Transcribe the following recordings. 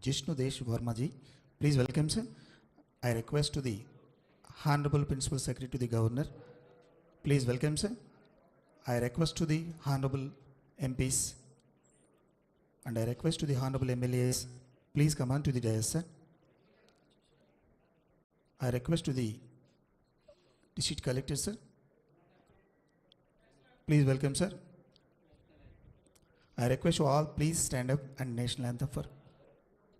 Jishnu Varma ji. Please welcome, sir. I request to the Honorable Principal Secretary to the Governor. Please welcome, sir. I request to the Honorable MPs and I request to the Honorable MLAs. Please come on to the dais, sir. I request to the District Collector, sir. Please welcome, sir. I request you all, please stand up and national anthem for.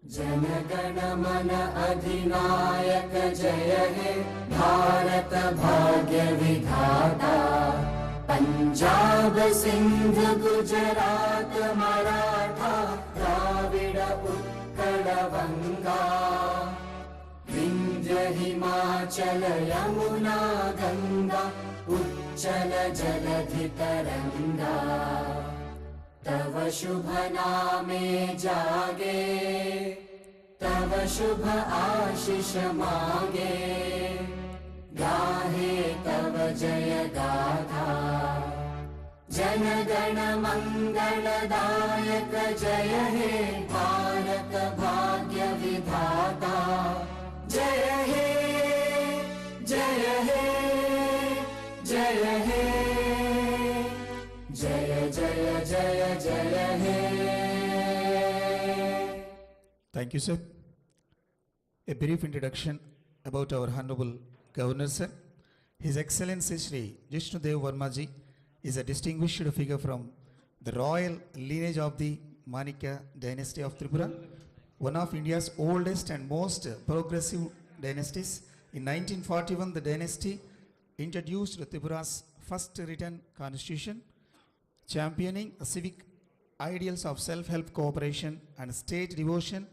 Janagana mana adhinayak jaya he Bharat bhagya vidhata Punjab Sindh Gujarat Maratha Dravida Utkala Vanga Vindhya Himachala Yamuna Ganga Uchchala Jaladhi Taranga तव शुभ नामे जागे तव शुभ आशीष मागे गाहे तव जय गाथा जन गण मंगलदायक जय हे भारत भाग्य विधाता जय हे जय हे जय हे जय जय जय जय हे. Thank you, sir. A brief introduction about our Honorable Governor, sir. His Excellency Shri Jishnu Varma ji is a distinguished figure from the royal lineage of the Manikya dynasty of Tripura, one of India's oldest and most progressive dynasties. In 1941, the dynasty introduced Tripura's first written constitution, championing civic ideals of self-help cooperation and state devotion.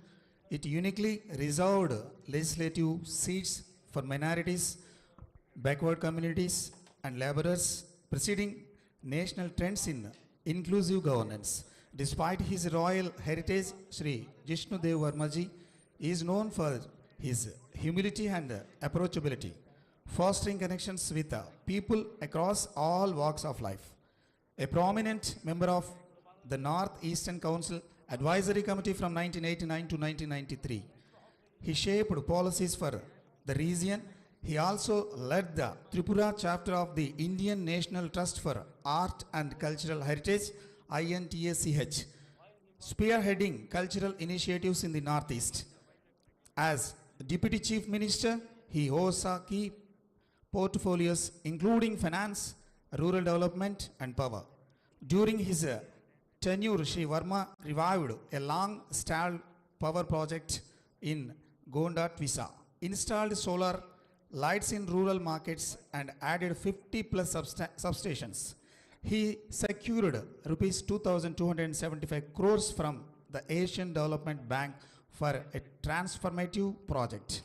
It uniquely reserved legislative seats for minorities, backward communities and laborers, preceding national trends in inclusive governance. Despite his royal heritage, Sri Jishnu Varma ji is known for his humility and approachability, fostering connections with people across all walks of life. A prominent member of the North Eastern Council Advisory Committee from 1989 to 1993. He shaped policies for the region. He also led the Tripura chapter of the Indian National Trust for Art and Cultural Heritage, INTACH, spearheading cultural initiatives in the Northeast. As Deputy Chief Minister, he holds key portfolios including finance, rural development and power. During his tenure, Shri Varma revived a long-stalled power project in Gonda, Twisa, installed solar lights in rural markets and added 50 plus substations. He secured rupees 2,275 crores from the Asian Development Bank for a transformative project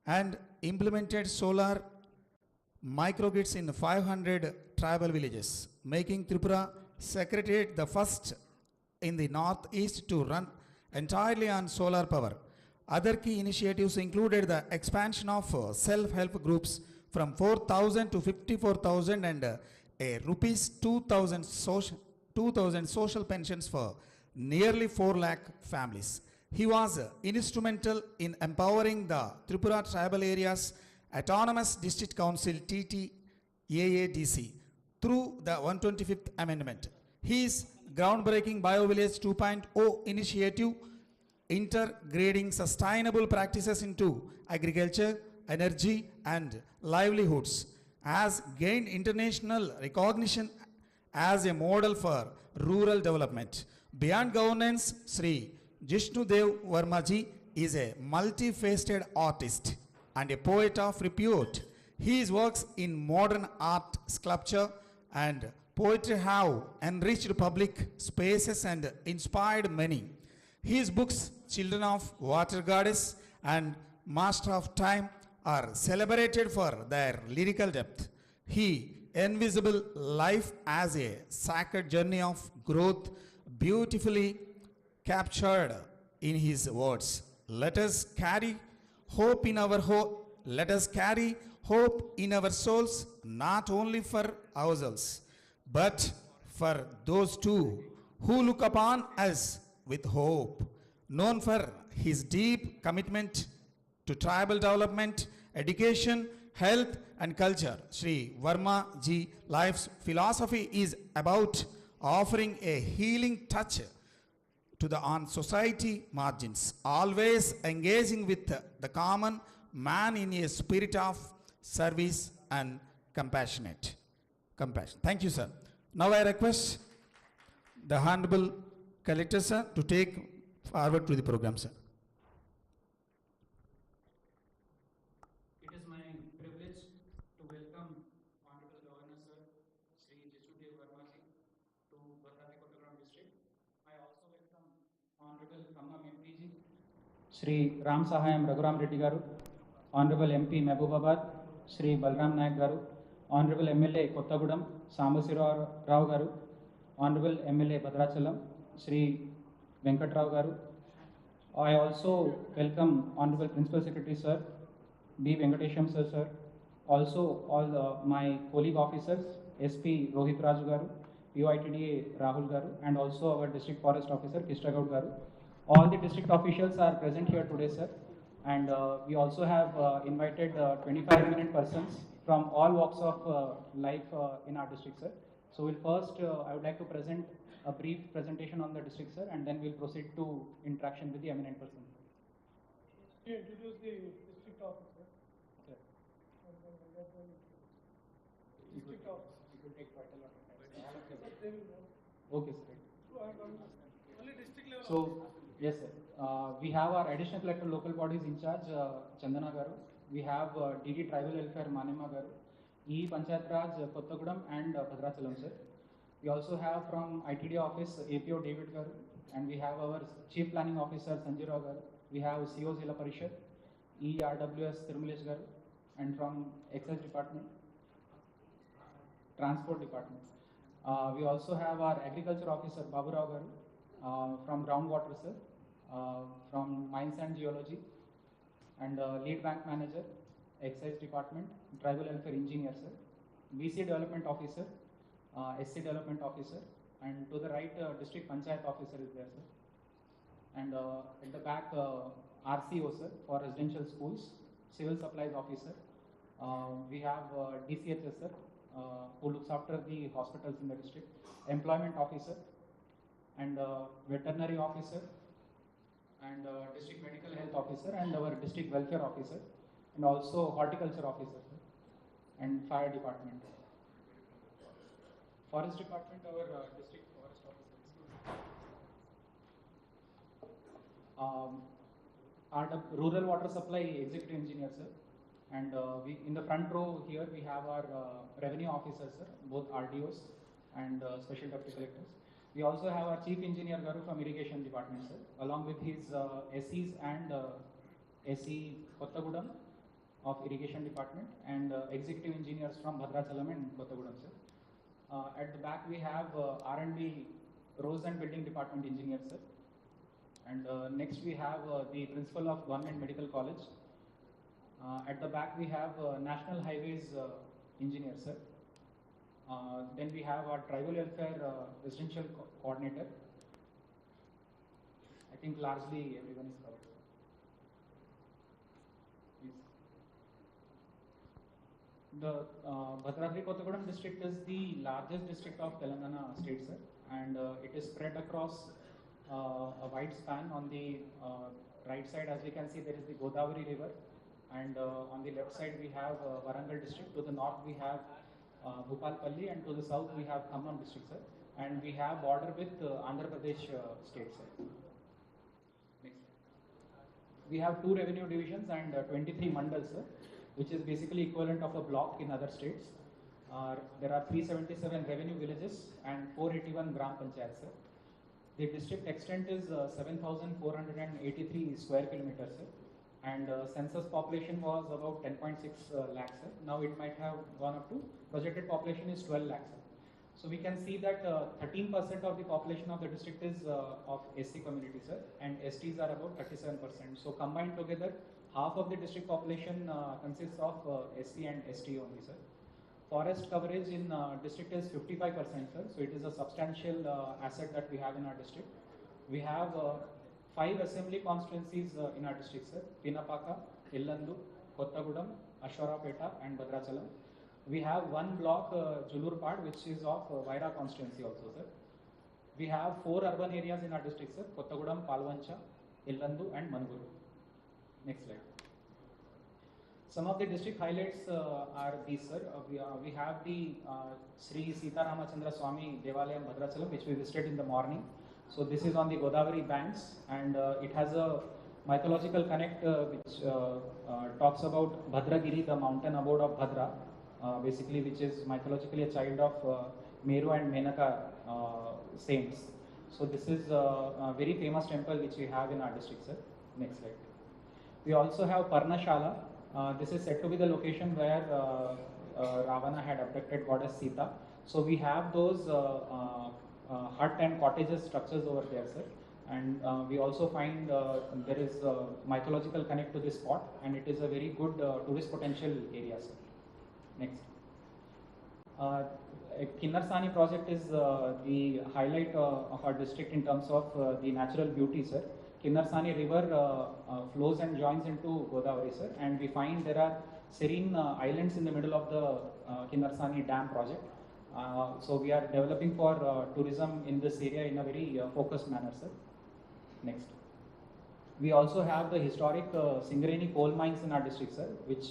and implemented solar microgrids in 500 tribal villages, making Tripura Secretariat the first in the Northeast to run entirely on solar power. Other key initiatives included the expansion of self-help groups from 4,000 to 54,000 and a rupees 2,000 social pensions for nearly 4 lakh families. He was instrumental in empowering the Tripura Tribal Areas Autonomous District Council TTAADC through the 125th Amendment. His groundbreaking BioVillage 2.0 initiative, integrating sustainable practices into agriculture, energy and livelihoods, has gained international recognition as a model for rural development. Beyond governance, Sri Jishnu Varma ji is a multifaceted artist and a poet of repute. His works in modern art, sculpture and poetry have enriched public spaces and inspired many. His books, Children of Water Goddess and Master of Time, are celebrated for their lyrical depth. He invisible life as a sacred journey of growth, beautifully captured in his words. Let us carry hope in our hope. Let us carry hope in our souls, not only for ourselves, but for those too who look upon us with hope. known for his deep commitment to tribal development, education, health, and culture. Sri Varma ji life's philosophy is about offering a healing touch to the on society margins, always engaging with the common man in a spirit of service and compassionate. Compassion. Thank you, sir. Now I request the Honorable Collector, sir, to take forward to the program, sir. It is my privilege to welcome Honorable Governor Sir Sri Jishnu Varma ji to Bhadradri Kothagudem district. I also welcome Honorable Khammam MP ji, Sri Ram Sahayam Raghuram Reddy Garu, Honorable MP Mehbubabad, Sri Balram Nayak Garu, Honorable MLA Kothagudem Sambasira Rao Garu, Honorable MLA Bhadrachalam, Sri Venkatrao Garu. I also welcome Honorable Principal Secretary Sir, B. Venkatesham sir, also all my colleague officers, SP Rohit Raju Garu, POITDA Rahul Garu, and also our District Forest Officer Kishagaud Garu. All the district officials are present here today, sir, and we also have invited 25 eminent persons from all walks of life in our district, sir. So we'll first, I would like to present a brief presentation on the district, sir, and then we'll proceed to interaction with the eminent persons. You introduce the district officer. Sir. District officer. It will take quite a lot of time. They will know. Okay, sir. So I'm only district level. So, yes, sir. We have our additional collector local bodies in charge, Chandana Garu. We have DD Tribal Welfare Manima Garu, E Panchayat Raj Kothagudem and Bhadrachalam, sir. We also have from ITD office APO David Garu, and we have our Chief Planning Officer Sanjay Rao Garu. We have CO Zilla Parishad, ERWS Tirumalesh Garu, and from Excise Department, Transport Department. We also have our Agriculture Officer Babu Rao Garu, from Groundwater, sir, from Mines and Geology, and Lead Bank Manager, Excise Department, Tribal Welfare Engineer, sir, BC Development Officer, SC Development Officer, and to the right, District Panchayat Officer is there, sir. And at the back, RCO, sir, for residential schools, Civil Supplies Officer. We have DCHS, sir, who looks after the hospitals in the district, Employment Officer, and Veterinary Officer, and District Medical Health Officer, and our District Welfare Officer, and also Horticulture Officer, sir, and Fire Department. Forest Department, our District Forest Officer. Our Rural Water Supply Executive Engineer, sir. And we in the front row here we have our revenue officers, sir, both RDOs and special deputy collectors. We also have our Chief Engineer Garu from Irrigation Department, sir, along with his SEs and SE Kothagudem of Irrigation Department, and executive engineers from Bhadrachalam and Kothagudem, sir. At the back we have R&B Roads and Building Department engineer, sir. And next we have the principal of Government Medical College. At the back we have National Highways engineer, sir. Then we have our Tribal Welfare Residential Coordinator. I think largely everyone is covered. Yes. The Bhadradri Kothagudem district is the largest district of Telangana state, sir, and it is spread across a wide span. On the right side, as we can see, there is the Godavari river, and on the left side we have Warangal district. To the north we have Bhupalpalli, and to the south we have Khammam district, sir, and we have border with Andhra Pradesh state, sir. Next. We have 2 revenue divisions and 23 mandals, sir, which is basically equivalent of a block in other states. There are 377 revenue villages and 481 gram panchayats, sir. The district extent is 7,483 square kilometers, sir, and census population was about 10.6 lakhs, sir. Now it might have gone up to, projected population is 12 lakhs, sir. So we can see that 13% of the population of the district is of SC community, sir, and STs are about 37%. So combined together, half of the district population consists of SC and ST only, sir. Forest coverage in district is 55%, sir. So it is a substantial asset that we have in our district. We have 5 assembly constituencies in our district, sir. Pinapaka, Illandu, Kothagudem, Ashwarapeta and Bhadrachalam. We have one block, Julurpad, which is of Vaira constituency also, sir. We have 4 urban areas in our district, sir. Kothagudem, Palvancha, Illandu and Manuguru. Next slide. Some of the district highlights are these, sir. We have the Sri Sita Ramachandra Swami Devalayam Bhadrachalam, which we visited in the morning. So this is on the Godavari banks, and it has a mythological connect which talks about Bhadragiri, the mountain abode of Bhadra, basically, which is mythologically a child of Meru and Menaka saints. So this is a very famous temple which we have in our district, sir. Next slide. We also have Parnashala. This is said to be the location where Ravana had abducted goddess Sita. So we have those hut and cottages structures over there, sir. And we also find there is a mythological connect to this spot, and it is a very good tourist potential area, sir. Next. Kinnarsani project is the highlight of our district in terms of the natural beauty, sir. Kinnarsani river flows and joins into Godavari, sir, and we find there are serene islands in the middle of the Kinnarsani dam project. So we are developing for tourism in this area in a very focused manner, sir. Next. We also have the historic Singareni coal mines in our district, sir, which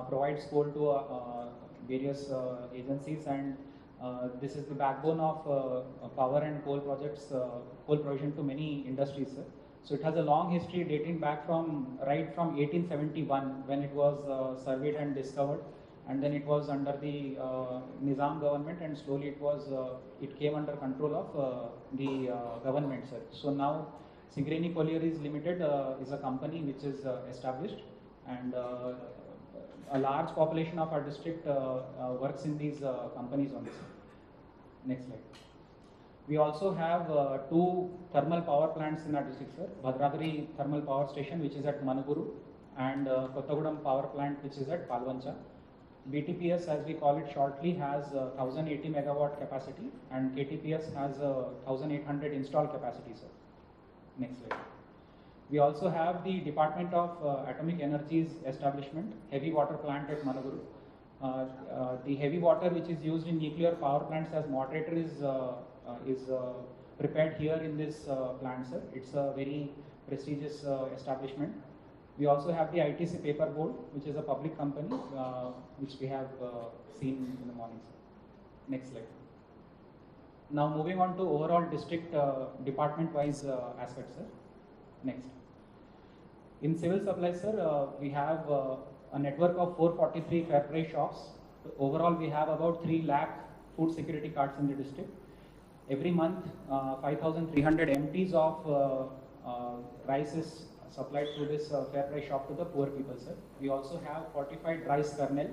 provides coal to various agencies, and this is the backbone of power and coal projects, coal provision to many industries, sir. So it has a long history dating back from 1871 when it was surveyed and discovered, and then it was under the Nizam government, and slowly it came under control of the government, sir. So now Singareni Collieries Limited is a company which is established, and a large population of our district works in these companies on this. Next slide. We also have 2 thermal power plants in our district, sir. Bhadradri Thermal Power Station, which is at Manuguru, and Kothagudem Power Plant, which is at Palvancha. BTPS, as we call it shortly, has 1080 megawatt capacity, and KTPS has 1800 installed capacity, sir. Next slide. We also have the Department of Atomic Energy's establishment, heavy water plant at Manuguru. The heavy water which is used in nuclear power plants as moderator is prepared here in this plant, sir. It's a very prestigious establishment. We also have the ITC Paper Board, which is a public company, which we have seen in the morning, sir. Next slide. Now moving on to overall district department-wise aspects, sir. Next. In civil supplies, sir, we have a network of 443 fair price shops. Overall, we have about 3 lakh food security cards in the district. Every month, 5,300 MTs of rice is supplied through this fair price shop to the poor people, sir. We also have fortified rice kernel,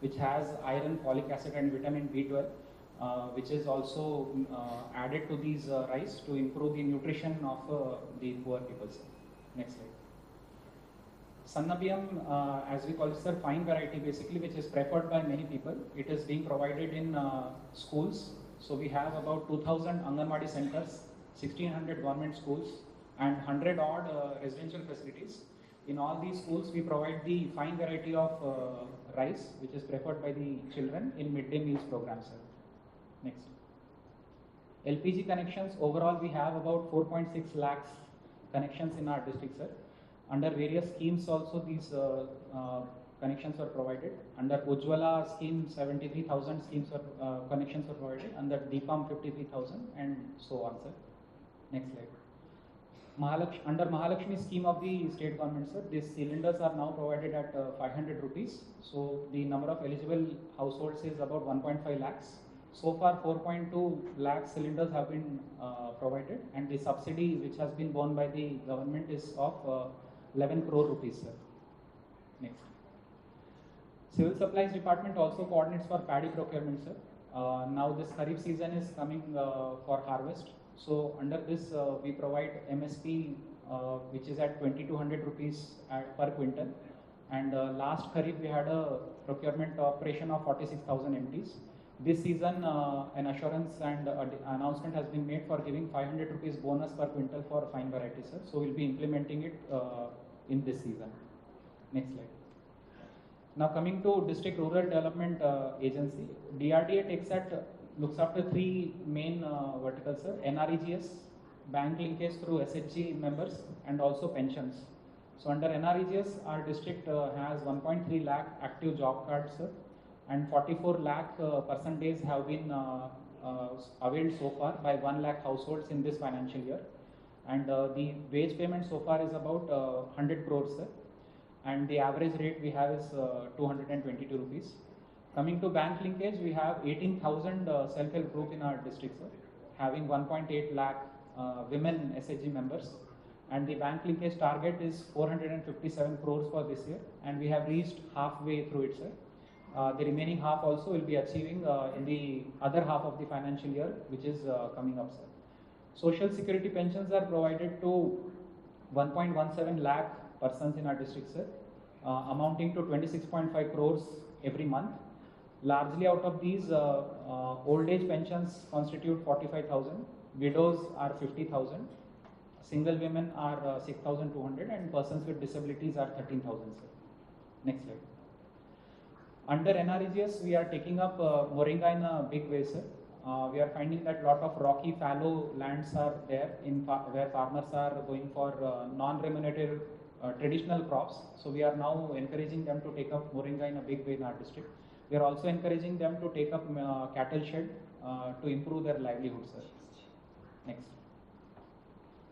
which has iron, folic acid and vitamin B12, which is also added to these rice to improve the nutrition of the poor people, sir. Next slide. Sannabiyam, as we call it, sir, fine variety basically, which is preferred by many people. It is being provided in schools. So we have about 2,000 Anganwadi centers, 1,600 government schools, and 100 odd residential facilities. In all these schools, we provide the fine variety of rice, which is preferred by the children in midday meals programs, sir. Next. LPG connections, overall we have about 4.6 lakhs connections in our district, sir. Under various schemes also these connections are provided. Under Ujjwala scheme, 73,000 connections are provided. Under DPAM, 53,000 and so on, sir. Next slide. Under Mahalakshmi scheme of the state government, sir, these cylinders are now provided at 500 rupees. So the number of eligible households is about 1.5 lakhs. So far 4.2 lakh cylinders have been provided, and the subsidy which has been borne by the government is of 11 crore rupees, sir. Next. Civil supplies department also coordinates for paddy procurement, sir. Now this Kharif season is coming for harvest. So under this we provide MSP which is at 2,200 rupees per quintal. And last Kharif we had a procurement operation of 46,000 MTs. This season, an assurance and announcement has been made for giving 500 rupees bonus per quintal for fine varieties, sir. So we'll be implementing it in this season. Next slide. Now coming to District Rural Development Agency, DRDA looks after three main verticals, sir. NREGS, bank linkage through SHG members, and also pensions. So under NREGS, our district has 1.3 lakh active job cards, sir, and 44 lakh person days have been availed so far by 1 lakh households in this financial year. And the wage payment so far is about 100 crores, sir. And the average rate we have is 222 rupees. Coming to bank linkage, we have 18,000 self-help group in our district, sir, having 1.8 lakh women SHG members. And the bank linkage target is 457 crores for this year, and we have reached halfway through it, sir. The remaining half also will be achieving in the other half of the financial year, which is coming up, sir. Social security pensions are provided to 1.17 lakh persons in our district, sir, amounting to 26.5 crores every month. Largely out of these, old age pensions constitute 45,000, widows are 50,000, single women are 6,200, and persons with disabilities are 13,000, sir. Next slide. Under NREGS, we are taking up Moringa in a big way, sir. We are finding that a lot of rocky fallow lands are there where farmers are going for non-remunerative traditional crops. So we are now encouraging them to take up Moringa in a big way in our district. We are also encouraging them to take up cattle shed to improve their livelihood, sir. Next.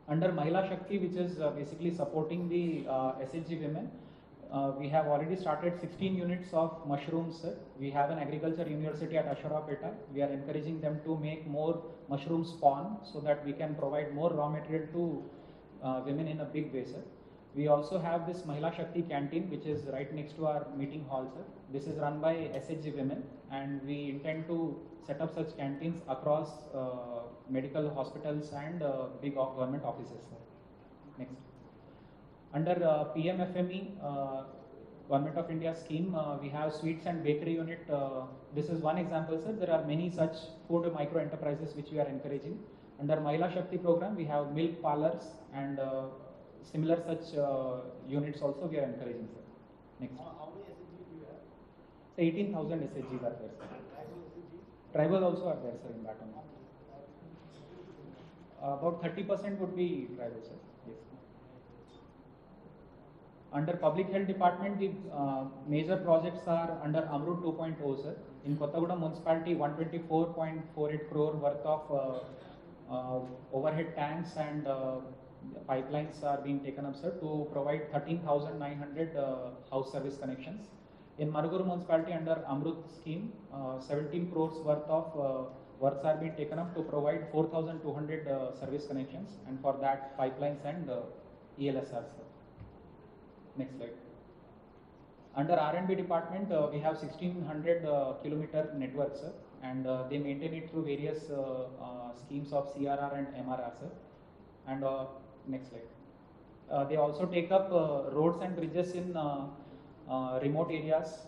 Under Mahila Shakti, which is basically supporting the SHG women, we have already started 16 units of mushrooms, sir. We have an agriculture university at Asharapeta. We are encouraging them to make more mushroom spawn so that we can provide more raw material to women in a big way, sir. We also have this Mahila Shakti canteen, which is right next to our meeting hall, sir. This is run by SHG women, and we intend to set up such canteens across medical hospitals and big government offices, sir. Next. Under PMFME, Government of India scheme, we have sweets and bakery unit. This is one example, sir. There are many such food micro enterprises which we are encouraging. Under Mahila Shakti program, we have milk parlors and similar such units also we are encouraging, sir. Next. How many SHG do you have? 18,000 SHGs are there, sir. Tribal also are there, sir, in that one. About 30% would be tribal, sir. Yes. Under Public Health Department, the major projects are under Amrut 2.0, sir. In Kothagudem Municipality, 124.48 crore worth of overhead tanks and pipelines are being taken up, sir, to provide 13,900 house service connections. In Maruguru Municipality, under Amrut scheme, 17 crores worth of works are being taken up to provide 4,200 service connections, and for that pipelines and ELSR, sir. Next slide. Under R&B department, we have 1600 kilometer network, sir, and they maintain it through various schemes of CRR and MRR, sir. And next slide. They also take up roads and bridges in remote areas,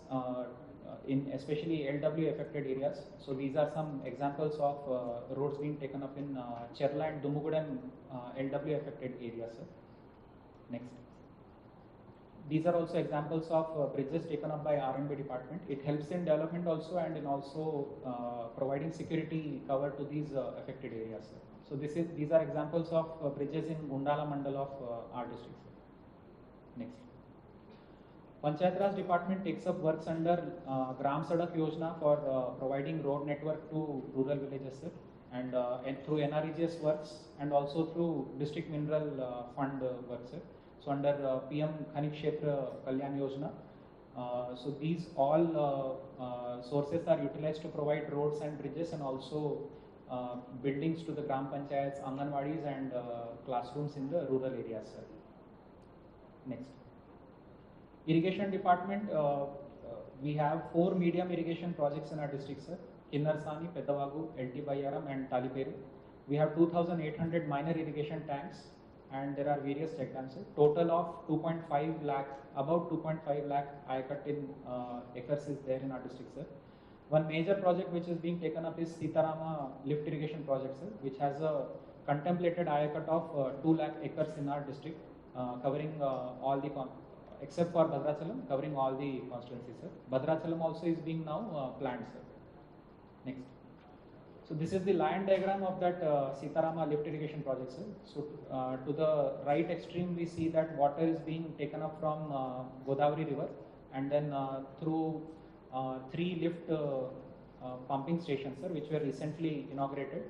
in especially LW affected areas. So these are some examples of roads being taken up in Cherla and Dumugudem LW affected areas, sir. Next. These are also examples of bridges taken up by R&B department. It helps in development also and in also providing security cover to these affected areas, sir. So these are examples of bridges in Gundala Mandal of our district, sir. Next. Panchayat Raj department takes up works under Gram Sadak Yojana for providing road network to rural villages, sir, and through NREGS works and also through district mineral fund works, sir. So under PM Khanik Kshetra Kalyan Yojana, so these all sources are utilized to provide roads and bridges and also buildings to the Gram Panchayats, Anganwadis and classrooms in the rural areas, sir. Next. Irrigation department, we have 4 medium irrigation projects in our district, sir. Kinnarsani, Pedavagu, LT Bayaram and Taliperu. We have 2,800 minor irrigation tanks and there are various check dams, sir. Total of 2.5 lakh, about 2.5 lakh ayakat in acres is there in our district, sir. One major project which is being taken up is Sitarama lift irrigation project, sir, which has a contemplated area cut of 2 lakh acres in our district, covering all the except for Bhadrachalam, covering all the constituencies, sir. Bhadrachalam also is being now planned, sir. Next. So this is the line diagram of that Sitarama lift irrigation project, sir. So to the right extreme, we see that water is being taken up from Godavari river, and then through 3 lift pumping stations, sir, which were recently inaugurated.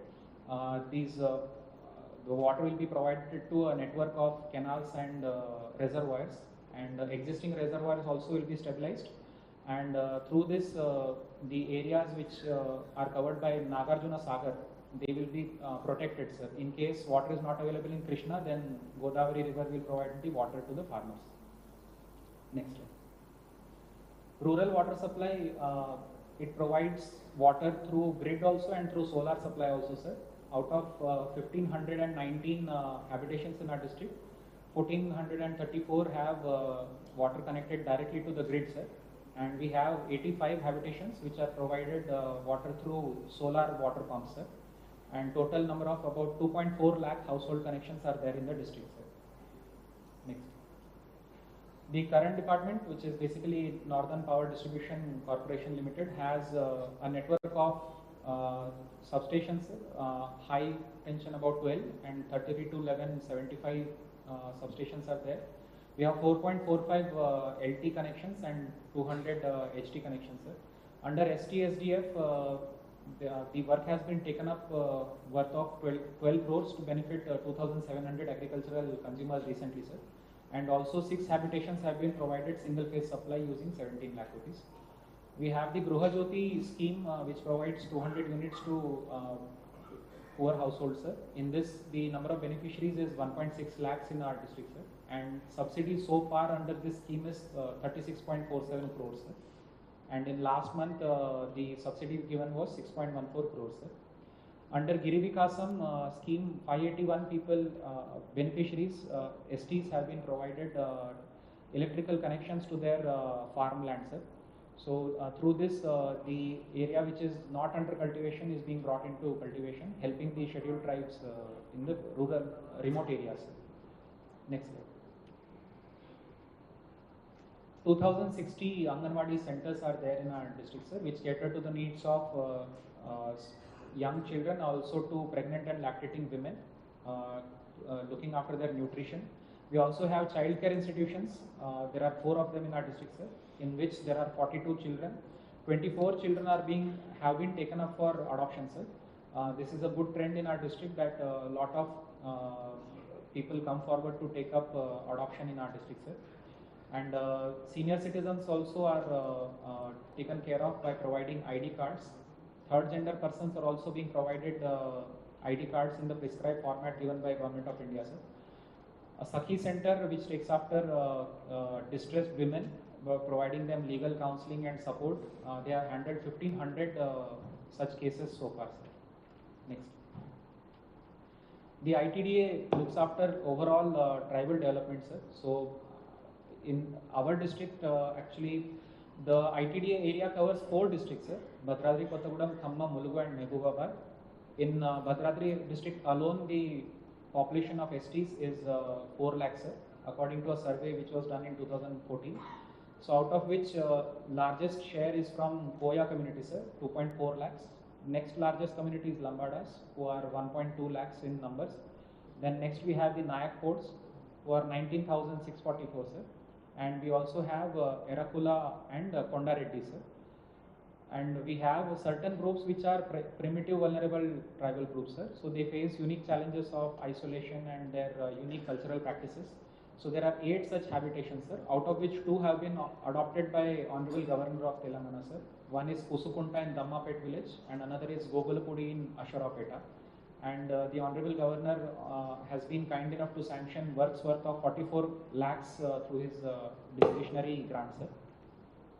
The water will be provided to a network of canals and reservoirs, and existing reservoirs also will be stabilized. And through this, the areas which are covered by Nagarjuna Sagar, they will be protected, sir. In case water is not available in Krishna, then Godavari river will provide the water to the farmers. Next slide. Rural water supply, it provides water through grid also and through solar supply also, sir. Out of 1519 habitations in our district, 1434 have water connected directly to the grid, sir. And we have 85 habitations which are provided water through solar water pumps, sir. And total number of about 2.4 lakh household connections are there in the district, sir. Next. The current department, which is basically Northern Power Distribution Corporation Limited, has a network of substations, high tension about 12 and 33 to 11, 75 substations are there. We have 4.45 LT connections and 200 HT connections, sir. Under STSDF, the work has been taken up worth of 12 crores to benefit 2,700 agricultural consumers recently, sir. And also 6 habitations have been provided single phase supply using 17 lakh rupees. We have the Gruha Jyoti scheme which provides 200 units to poor households, sir. In this, the number of beneficiaries is 1.6 lakhs in our district, sir. And subsidy so far under this scheme is 36.47 crores, sir. And in last month, the subsidy given was 6.14 crores, sir. Under Girivikasam scheme, 581 people, beneficiaries, STs have been provided electrical connections to their farmland, sir. So through this, the area which is not under cultivation is being brought into cultivation, helping the scheduled tribes in the rural, remote areas, sir. Next slide. 2060 Anganwadi centers are there in our district, sir, which cater to the needs of young children, also to pregnant and lactating women, looking after their nutrition. We also have child care institutions. There are 4 of them in our district, sir, in which there are 42 children. 24 children have been taken up for adoption, sir. This is a good trend in our district that a lot of people come forward to take up adoption in our district, sir. And senior citizens also are taken care of by providing ID cards. Third gender persons are also being provided ID cards in the prescribed format given by Government of India, sir. A Sakhi center which takes after distressed women, providing them legal counseling and support. They have handled 1500 such cases so far, sir. Next. The ITDA looks after overall tribal development, sir. So in our district, actually, the ITDA area covers 4 districts, sir. Bhadradri, Kothagudem, Khamma, Mulugu and Mehbubabad. In Bhadradri district alone, the population of STs is 4 lakhs, sir, according to a survey which was done in 2014. So out of which largest share is from Koya community, sir, 2.4 lakhs. Next largest community is Lambadas, who are 1.2 lakhs in numbers. Then next we have the Nayak Forts, who are 19,644, sir. And we also have Erakula and Konda Reddy, sir. And we have certain groups which are primitive vulnerable tribal groups, sir. So they face unique challenges of isolation and their unique cultural practices. So there are 8 such habitations, sir, out of which 2 have been adopted by Honorable Governor of Telangana, sir. One is Pusukunta in Dammapet village and another is Gogulapudi in Asharapeta. And the Honorable Governor has been kind enough to sanction works worth of 44 lakhs through his discretionary grant, sir.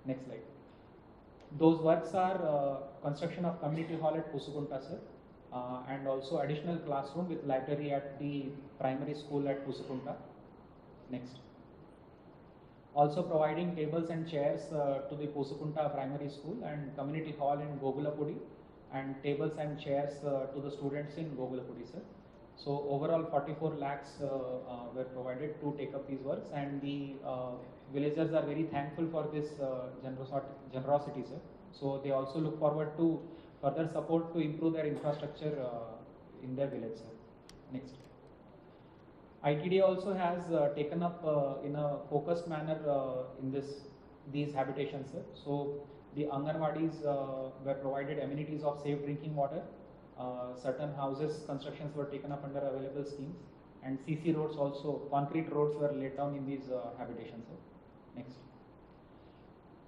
Next slide. Those works are construction of community hall at Pusukunta, sir, and also additional classroom with library at the primary school at Pusukunta. Next. Also providing tables and chairs to the Posukunta Primary School and Community Hall in Gogulapudi, and tables and chairs to the students in Gogulapudi, sir. So overall 44 lakhs were provided to take up these works, and the villagers are very thankful for this generosity, sir. So they also look forward to further support to improve their infrastructure in their village, sir. Next. ITD also has taken up in a focused manner in these habitations, sir. So the Anganwadis were provided amenities of safe drinking water. Certain houses constructions were taken up under available schemes, and CC roads also, concrete roads were laid down in these habitations, sir. Next.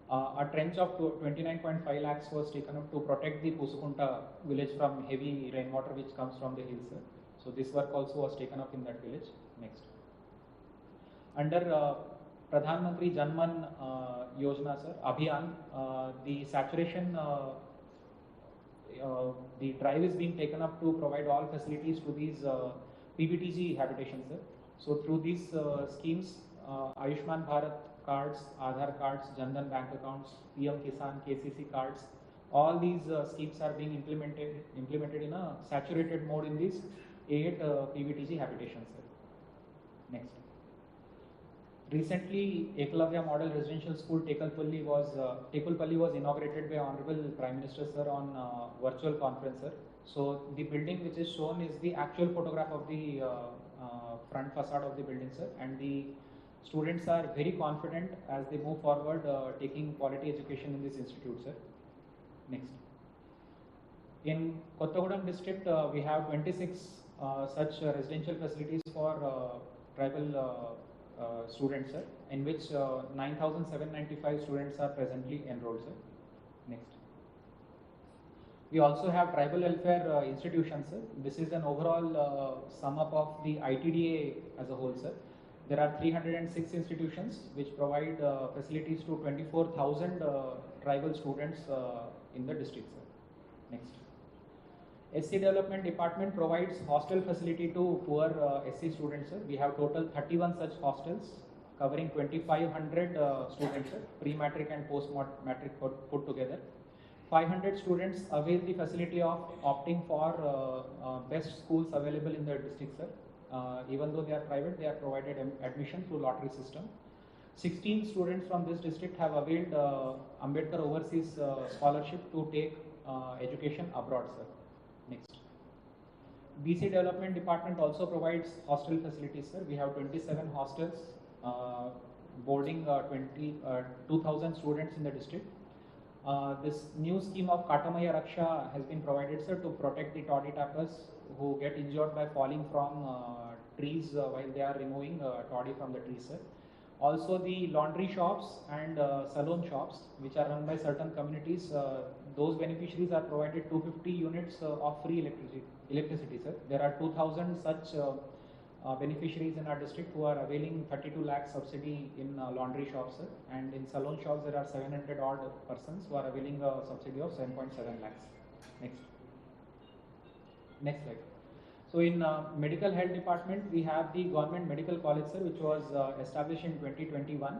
A trench of 29.5 lakhs was taken up to protect the Pusukunta village from heavy rainwater which comes from the hills, sir. So this work also was taken up in that village. Next. Under Pradhan Mantri Janman Yojana, sir, Abhiyan, the saturation, the drive is being taken up to provide all facilities to these PBTG habitations, sir. So through these schemes, Ayushman Bharat cards, Aadhaar cards, Jandan bank accounts, PM Kisan, KCC cards, all these schemes are being implemented in a saturated mode in these 8 PBTG habitations, sir. Next. Recently, Eklavya Model Residential School Tekulpalli was inaugurated by Honorable Prime Minister, sir, on virtual conference, sir. So the building which is shown is the actual photograph of the front facade of the building, sir, and the students are very confident as they move forward taking quality education in this institute, sir. Next. In Kothagudem district, we have 26 such residential facilities for tribal students, sir, in which 9,795 students are presently enrolled, sir. Next. We also have tribal welfare institutions, sir. This is an overall sum up of the ITDA as a whole, sir. There are 306 institutions which provide facilities to 24,000 tribal students in the district, sir. Next. SC Development Department provides hostel facility to poor SC students, sir. We have total 31 such hostels covering 2,500 students, sir, pre-matric and post-matric put together. 500 students avail the facility of opting for best schools available in their district, sir. Even though they are private, they are provided admission through lottery system. 16 students from this district have availed Ambedkar Overseas Scholarship to take education abroad, sir. Next. BC Development Department also provides hostel facilities, sir. We have 27 hostels boarding 2,000 students in the district. This new scheme of Katamaya Raksha has been provided, sir, to protect the toddy tappers who get injured by falling from trees while they are removing toddy from the trees, sir. Also the laundry shops and salon shops which are run by certain communities, those beneficiaries are provided 250 units of free electricity, sir. There are 2,000 such beneficiaries in our district who are availing 32 lakh subsidy in laundry shops, sir. And in salon shops there are 700 odd persons who are availing a subsidy of 7.7 lakhs. Next. Next slide. So in medical health department, we have the government medical college, sir, which was established in 2021,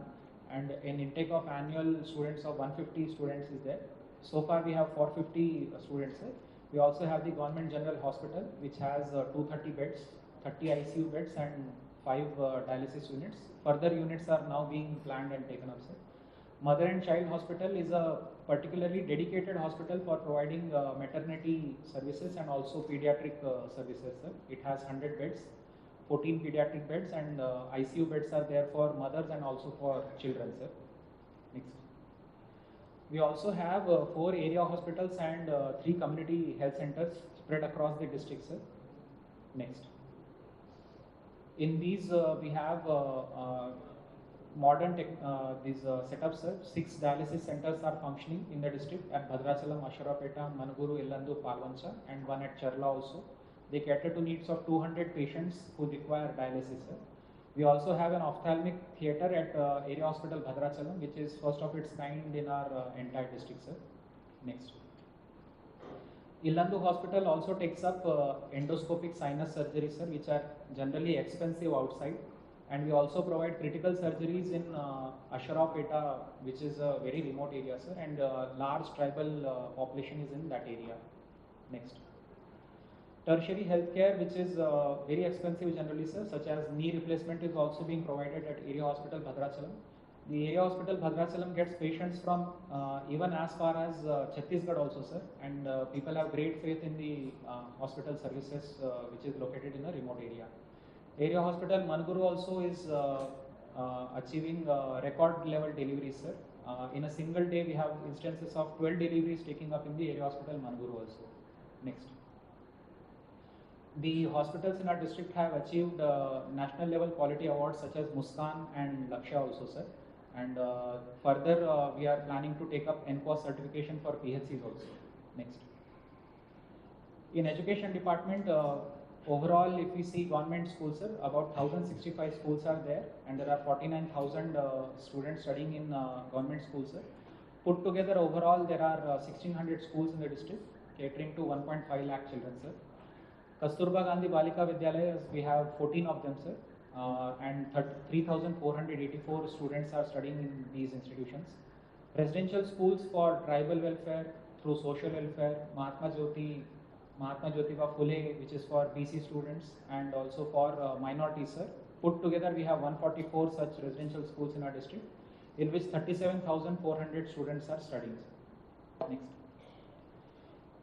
and an intake of annual students of 150 students is there. So far we have 450 students, sir. We also have the government general hospital, which has 230 beds, 30 ICU beds and 5 dialysis units. Further units are now being planned and taken up, sir. Mother and Child Hospital is a particularly dedicated hospital for providing maternity services and also pediatric services, sir. It has 100 beds, 14 pediatric beds, and ICU beds are there for mothers and also for children, sir. Next. We also have 4 area hospitals and 3 community health centers spread across the district, sir. Next. In these we have modern these setups, sir. 6 dialysis centers are functioning in the district at Bhadrachalam, Asharapeta, Manuguru, Illandu, Palvancha, and one at Charla also. They cater to needs of 200 patients who require dialysis, sir. We also have an ophthalmic theatre at Area Hospital Bhadrachalam, which is first of its kind in our entire district, sir. Next. Illandu Hospital also takes up endoscopic sinus surgery, sir, which are generally expensive outside. And we also provide critical surgeries in Asharapeta, which is a very remote area, sir, and large tribal population is in that area. Next. Tertiary healthcare, which is very expensive generally, sir, such as knee replacement is also being provided at Area Hospital Bhadrachalam. The Area Hospital Bhadrachalam gets patients from even as far as Chhattisgarh also, sir, and people have great faith in the hospital services which is located in a remote area. Area Hospital Manuguru also is achieving record level deliveries, sir. In a single day, we have instances of 12 deliveries taking up in the Area Hospital Manuguru also. Next. The hospitals in our district have achieved national level quality awards such as Muskan and Lakshya also, sir. And further, we are planning to take up NQuas certification for PHCs also. Next. In education department, overall, if we see government schools, sir, about 1,065 schools are there, and there are 49,000 students studying in government schools, sir. Put together, overall, there are 1,600 schools in the district, catering to 1.5 lakh children, sir. Kasturba Gandhi Balika Vidyalayas, we have 14 of them, sir, and 3,484 students are studying in these institutions. Residential schools for tribal welfare through social welfare, Mahatma Jyotiba Phule, which is for BC students, and also for minorities, sir. Put together, we have 144 such residential schools in our district, in which 37,400 students are studying. Next.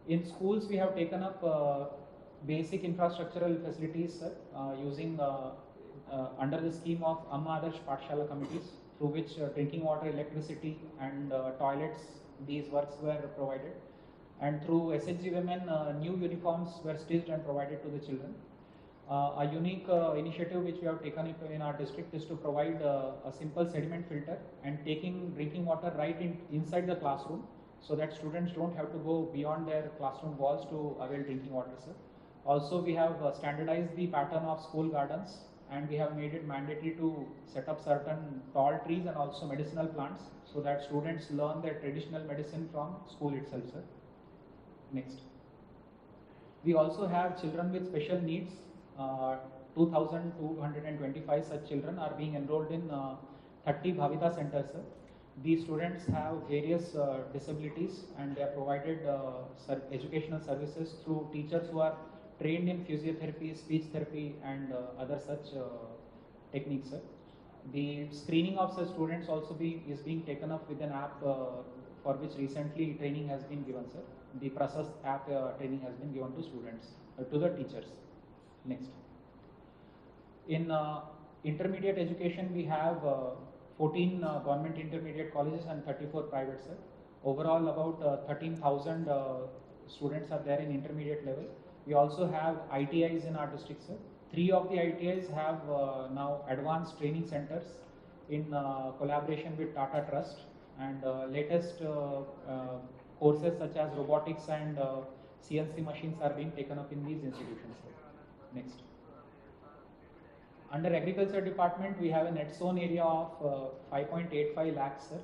In schools, we have taken up basic infrastructural facilities, sir, using under the scheme of Amma Adarsh Pathshala committees, through which drinking water, electricity, and toilets, these works were provided. And through SHG women, new uniforms were stitched and provided to the children. A unique initiative which we have taken in our district is to provide a simple sediment filter and taking drinking water right inside the classroom, so that students don't have to go beyond their classroom walls to avail drinking water, sir. Also, we have standardized the pattern of school gardens, and we have made it mandatory to set up certain tall trees and also medicinal plants, so that students learn their traditional medicine from school itself, sir. Next. We also have children with special needs. 2,225 such children are being enrolled in 30 Bhavita centers, sir. These students have various disabilities, and they are provided educational services through teachers who are trained in physiotherapy, speech therapy, and other such techniques, sir. The screening of such students also is being taken up with an app for which recently training has been given, sir. The Prasast app training has been given to students, to the teachers. Next. In intermediate education, we have 14 government intermediate colleges and 34 private, sir. Overall, about 13,000 students are there in intermediate level. We also have ITIs in our district, sir. 3 of the ITIs have now advanced training centers in collaboration with Tata Trust, and latest courses such as robotics and CNC machines are being taken up in these institutions, sir. Next. Under agriculture department, we have a net sown area of 5.85 lakhs, sir.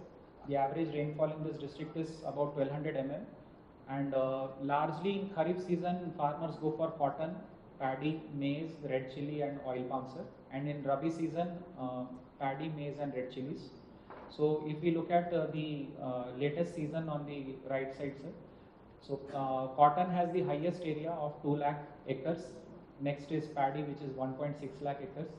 The average rainfall in this district is about 1200 mm. And largely in Kharif season, farmers go for cotton, paddy, maize, red chili, and oil palm, sir. And in Rabi season, paddy, maize, and red chilies. So if we look at the latest season on the right side, sir. So cotton has the highest area of 2 lakh acres. Next is paddy, which is 1.6 lakh acres.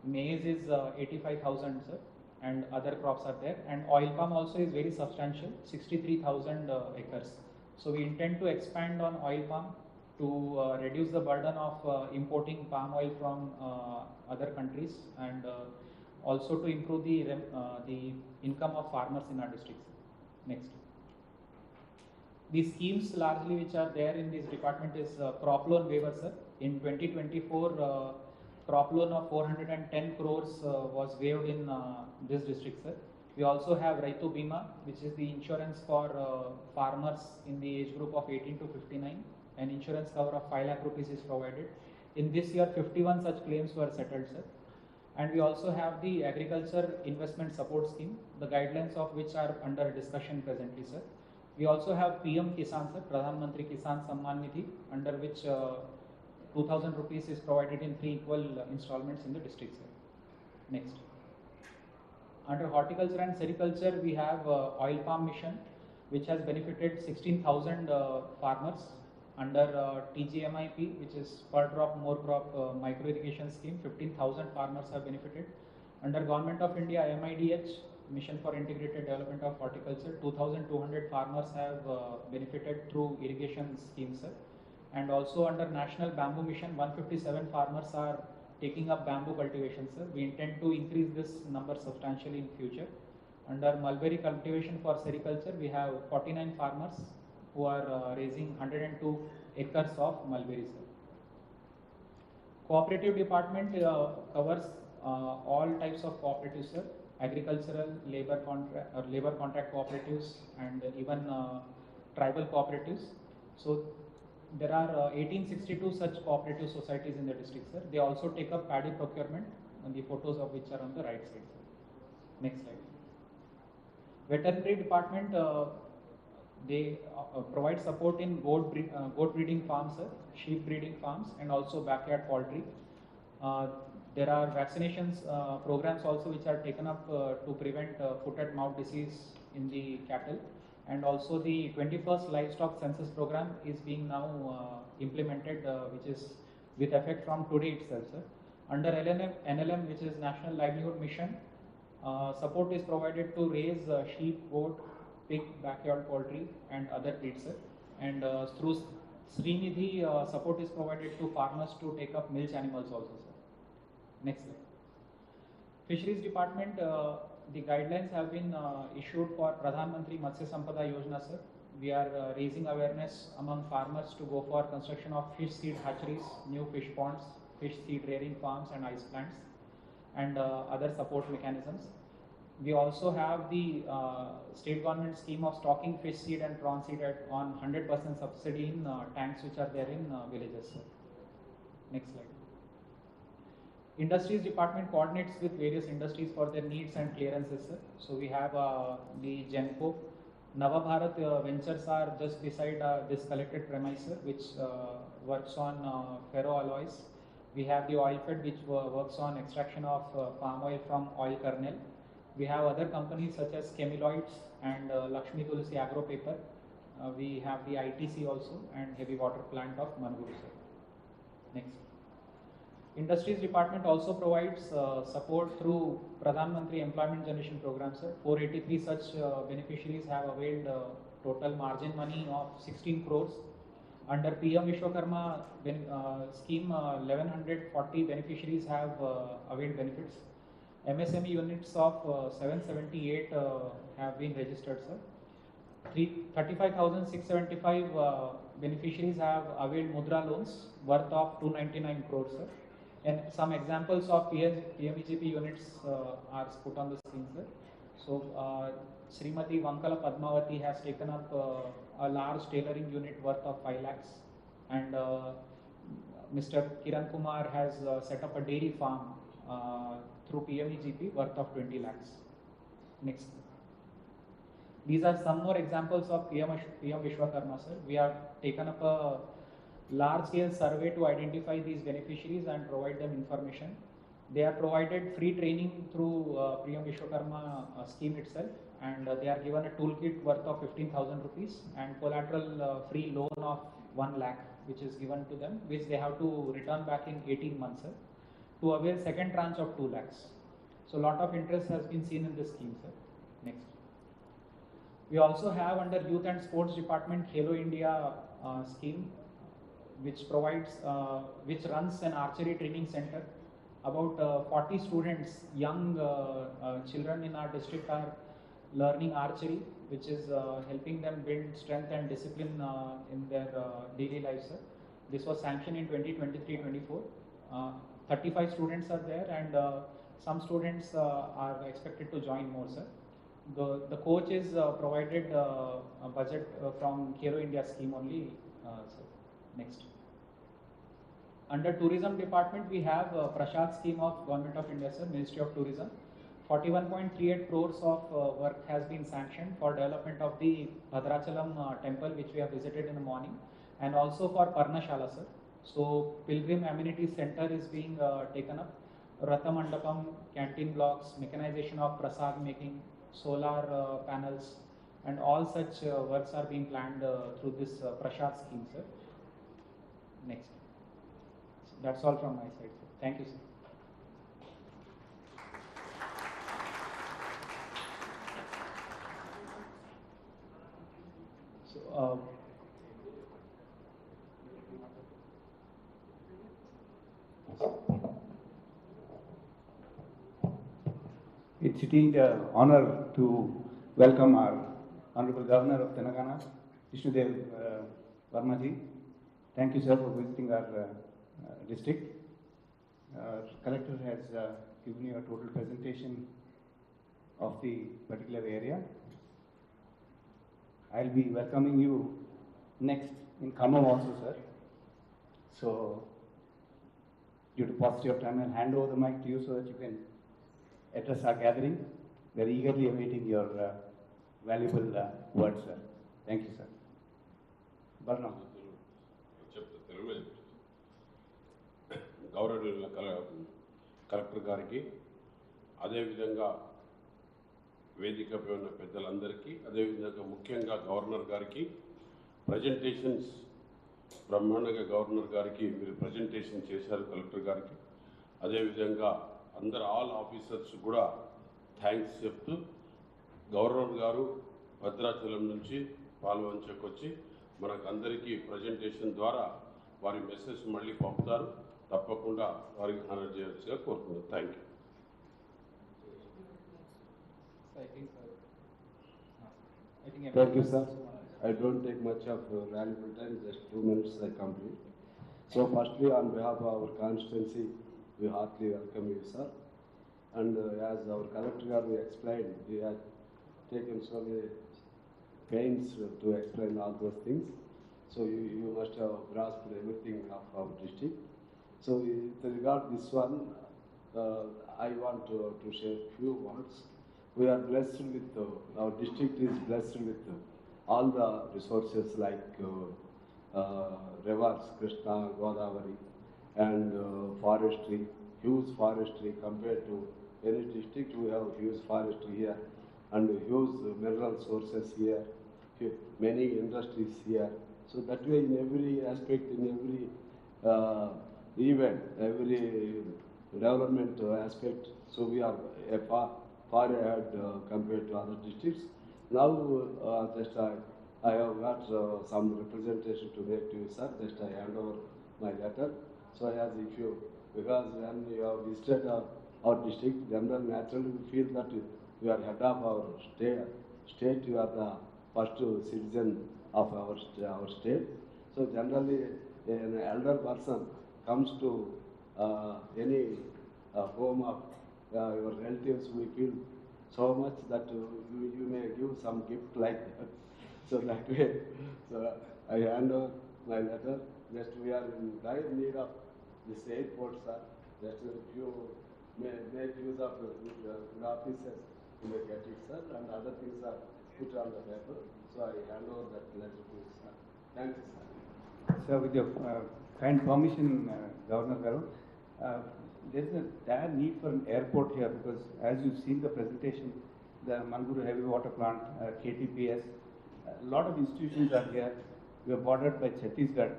Maize is 85,000, sir, and other crops are there. And oil palm also is very substantial, 63,000 acres. So we intend to expand on oil palm to reduce the burden of importing palm oil from other countries, and also to improve the income of farmers in our districts. Next. The schemes largely which are there in this department is crop loan waiver, sir. In 2024, crop loan of 410 crores was waived in this district, sir. We also have Raitu Bima, which is the insurance for farmers in the age group of 18 to 59. An insurance cover of 5 lakh rupees is provided. In this year, 51 such claims were settled, sir. And we also have the agriculture investment support scheme, the guidelines of which are under discussion presently, sir. We also have PM Kisan, sir, Pradhan Mantri Kisan Samman Nidhi, under which 2,000 rupees is provided in 3 equal installments in the district, sir. Next. Under horticulture and sericulture, we have oil palm mission, which has benefited 16,000 farmers under TGMIP, which is per drop more crop micro irrigation scheme. 15,000 farmers have benefited. Under Government of India MIDH, Mission for Integrated Development of Horticulture, 2,200 farmers have benefited through irrigation schemes, sir. And also under National Bamboo Mission, 157 farmers are taking up bamboo cultivation, sir. We intend to increase this number substantially in future. Under mulberry cultivation for sericulture, we have 49 farmers who are raising 102 acres of mulberries, sir. Cooperative department covers all types of cooperatives, sir. Agricultural, labor contract cooperatives, and even tribal cooperatives. So there are 1862 such cooperative societies in the district, sir. They also take up paddy procurement, and the photos of which are on the right side, sir. Next slide. Veterinary department, they provide support in goat breeding farms, sir, sheep breeding farms, and also backyard poultry. There are vaccinations programs also which are taken up to prevent foot and mouth disease in the cattle, and also the 21st livestock census program is being now implemented, which is with effect from today itself, sir. Under NLM, which is National Livelihood Mission, support is provided to raise sheep, goat, pig, backyard poultry, and other breeds, sir. And through Srinidhi, support is provided to farmers to take up milch animals also, sir. Next slide. Fisheries department, the guidelines have been issued for Pradhan Mantri Matsya Sampada Yojana, sir. We are raising awareness among farmers to go for construction of fish seed hatcheries, new fish ponds, fish seed rearing farms, and ice plants, and other support mechanisms. We also have the state government scheme of stocking fish seed and prawn seed on 100% subsidy in tanks which are there in villages, sir. Next slide. Industries department coordinates with various industries for their needs and clearances, sir. So we have the Genco, Nava Bharat Ventures are just beside this collected premise, sir, which works on ferroalloys. We have the Oilfed, which works on extraction of palm oil from oil kernel. We have other companies such as Chemiloids and Lakshmi Tulsi Agro Paper. We have the ITC also and heavy water plant of Mangalore, sir. Next. Industries department also provides support through Pradhan Mantri Employment Generation Program, sir. 483 such beneficiaries have availed total margin money of 16 crores. Under PM Vishwakarma scheme, 1140 beneficiaries have availed benefits. MSME units of 778 have been registered, sir. 35,675 beneficiaries have availed Mudra loans worth of 299 crores, sir. And some examples of PMEGP units are put on the screen, sir. So, Srimati Vankala Padmavati has taken up a large tailoring unit worth of 5 lakhs, and Mr. Kiran Kumar has set up a dairy farm through PMEGP worth of 20 lakhs. Next. These are some more examples of PM Vishwakarma, sir. We have taken up a large-scale survey to identify these beneficiaries and provide them information. They are provided free training through PM Vishwakarma scheme itself, and they are given a toolkit worth of 15,000 rupees and collateral free loan of 1 lakh, which is given to them, which they have to return back in 18 months, sir, to avail second tranche of 2 lakhs. So a lot of interest has been seen in this scheme, sir. Next. We also have under Youth and Sports Department Khelo India scheme, which provides, which runs an archery training center. About 40 students, young children in our district are learning archery, which is helping them build strength and discipline in their daily life, sir. This was sanctioned in 2023-24. 35 students are there, and some students are expected to join more, sir. The coach is provided a budget from Khelo India scheme only, sir. Next. Under tourism department, we have Prashad scheme of Government of India, sir, Ministry of Tourism. 41.38 crores of work has been sanctioned for development of the Bhadrachalam temple, which we have visited in the morning, and also for Parnashala, sir. So Pilgrim Amenity Center is being taken up. Ratha Mandapam, canteen blocks, mechanization of prasad making, solar panels, and all such works are being planned through this prasad scheme, sir. Next. So that's all from my side, sir. Thank you, sir. So, it's indeed an honor to welcome our Honorable Governor of Telangana, Jishnu Varma ji. Thank you, sir, for visiting our district. Our collector has given you a total presentation of the particular area. I'll be welcoming you next in Khammam also, sir. So, due to paucity of time, I'll hand over the mic to you so that you can address our gathering. We are eagerly awaiting your valuable words, sir. Thank you, sir. Varma. గౌరవనీయుల collector గారికి, అదేవిధంగా వేదికపై ఉన్న పెద్దలందరికీ, అదేవిధంగా ముఖ్యంగా governor గారికి presentations బ్రహ్మాండంగా గవర్నర్ గారికి మీరు ప్రజెంటేషన్ చేశారు కలెక్టర్ గారికి. అదేవిధంగా అందరు ఆల్ ఆఫీసర్స్ కూడా థ్యాంక్స్ చెప్తూ, గవర్నర్ గారు భద్రాచలం నుంచి పాల్వంచకు వచ్చి మనకు అందరికీ ప్రజెంటేషన్ ద్వారా వారి మెసేజ్ మళ్ళీ పంపుతారు. తప్పకుండా వారికి హానర్ చేయాల్సిగా కోరుతున్నాను. Thank you. Thank you, sir. I don't take much of valuable time, just 2 minutes I complete. So firstly, on behalf of our constituency, we heartily welcome you, sir. And as our collector explained, we have taken so many pains to explain all those things. So you must have grasped everything of our district. So with regard to this one, I want to share few words. We are blessed with, our district is blessed with all the resources like rivers, Krishna, Godavari, and forestry, huge forestry compared to any district. We have huge forestry here and huge mineral sources here, many industries here. So that way in every aspect, in every event, every development aspect, so we are far ahead compared to other districts. Now, just I have got some representation to make to you, sir. Just I hand over my letter. So as if you, because when you have visited our district, generally naturally we feel that you are head of our state, you are the first citizen of our state. So generally an elder person comes to any home of your relatives, we feel so much that you may give some gift like that. So that way, so I hand over my letter. Just we are in dire need of this airport, sir. Just if you may make use of good offices, you may get it, sir, and other things are put on the paper. So I hand over that letter to you, sir. Thank you, sir. Sir, with your kind permission, Governor Garu, there is a dire need for an airport here because as you've seen the presentation, the Manguru Heavy Water Plant, KTPS, a lot of institutions are here. We are bordered by Chhattisgarh.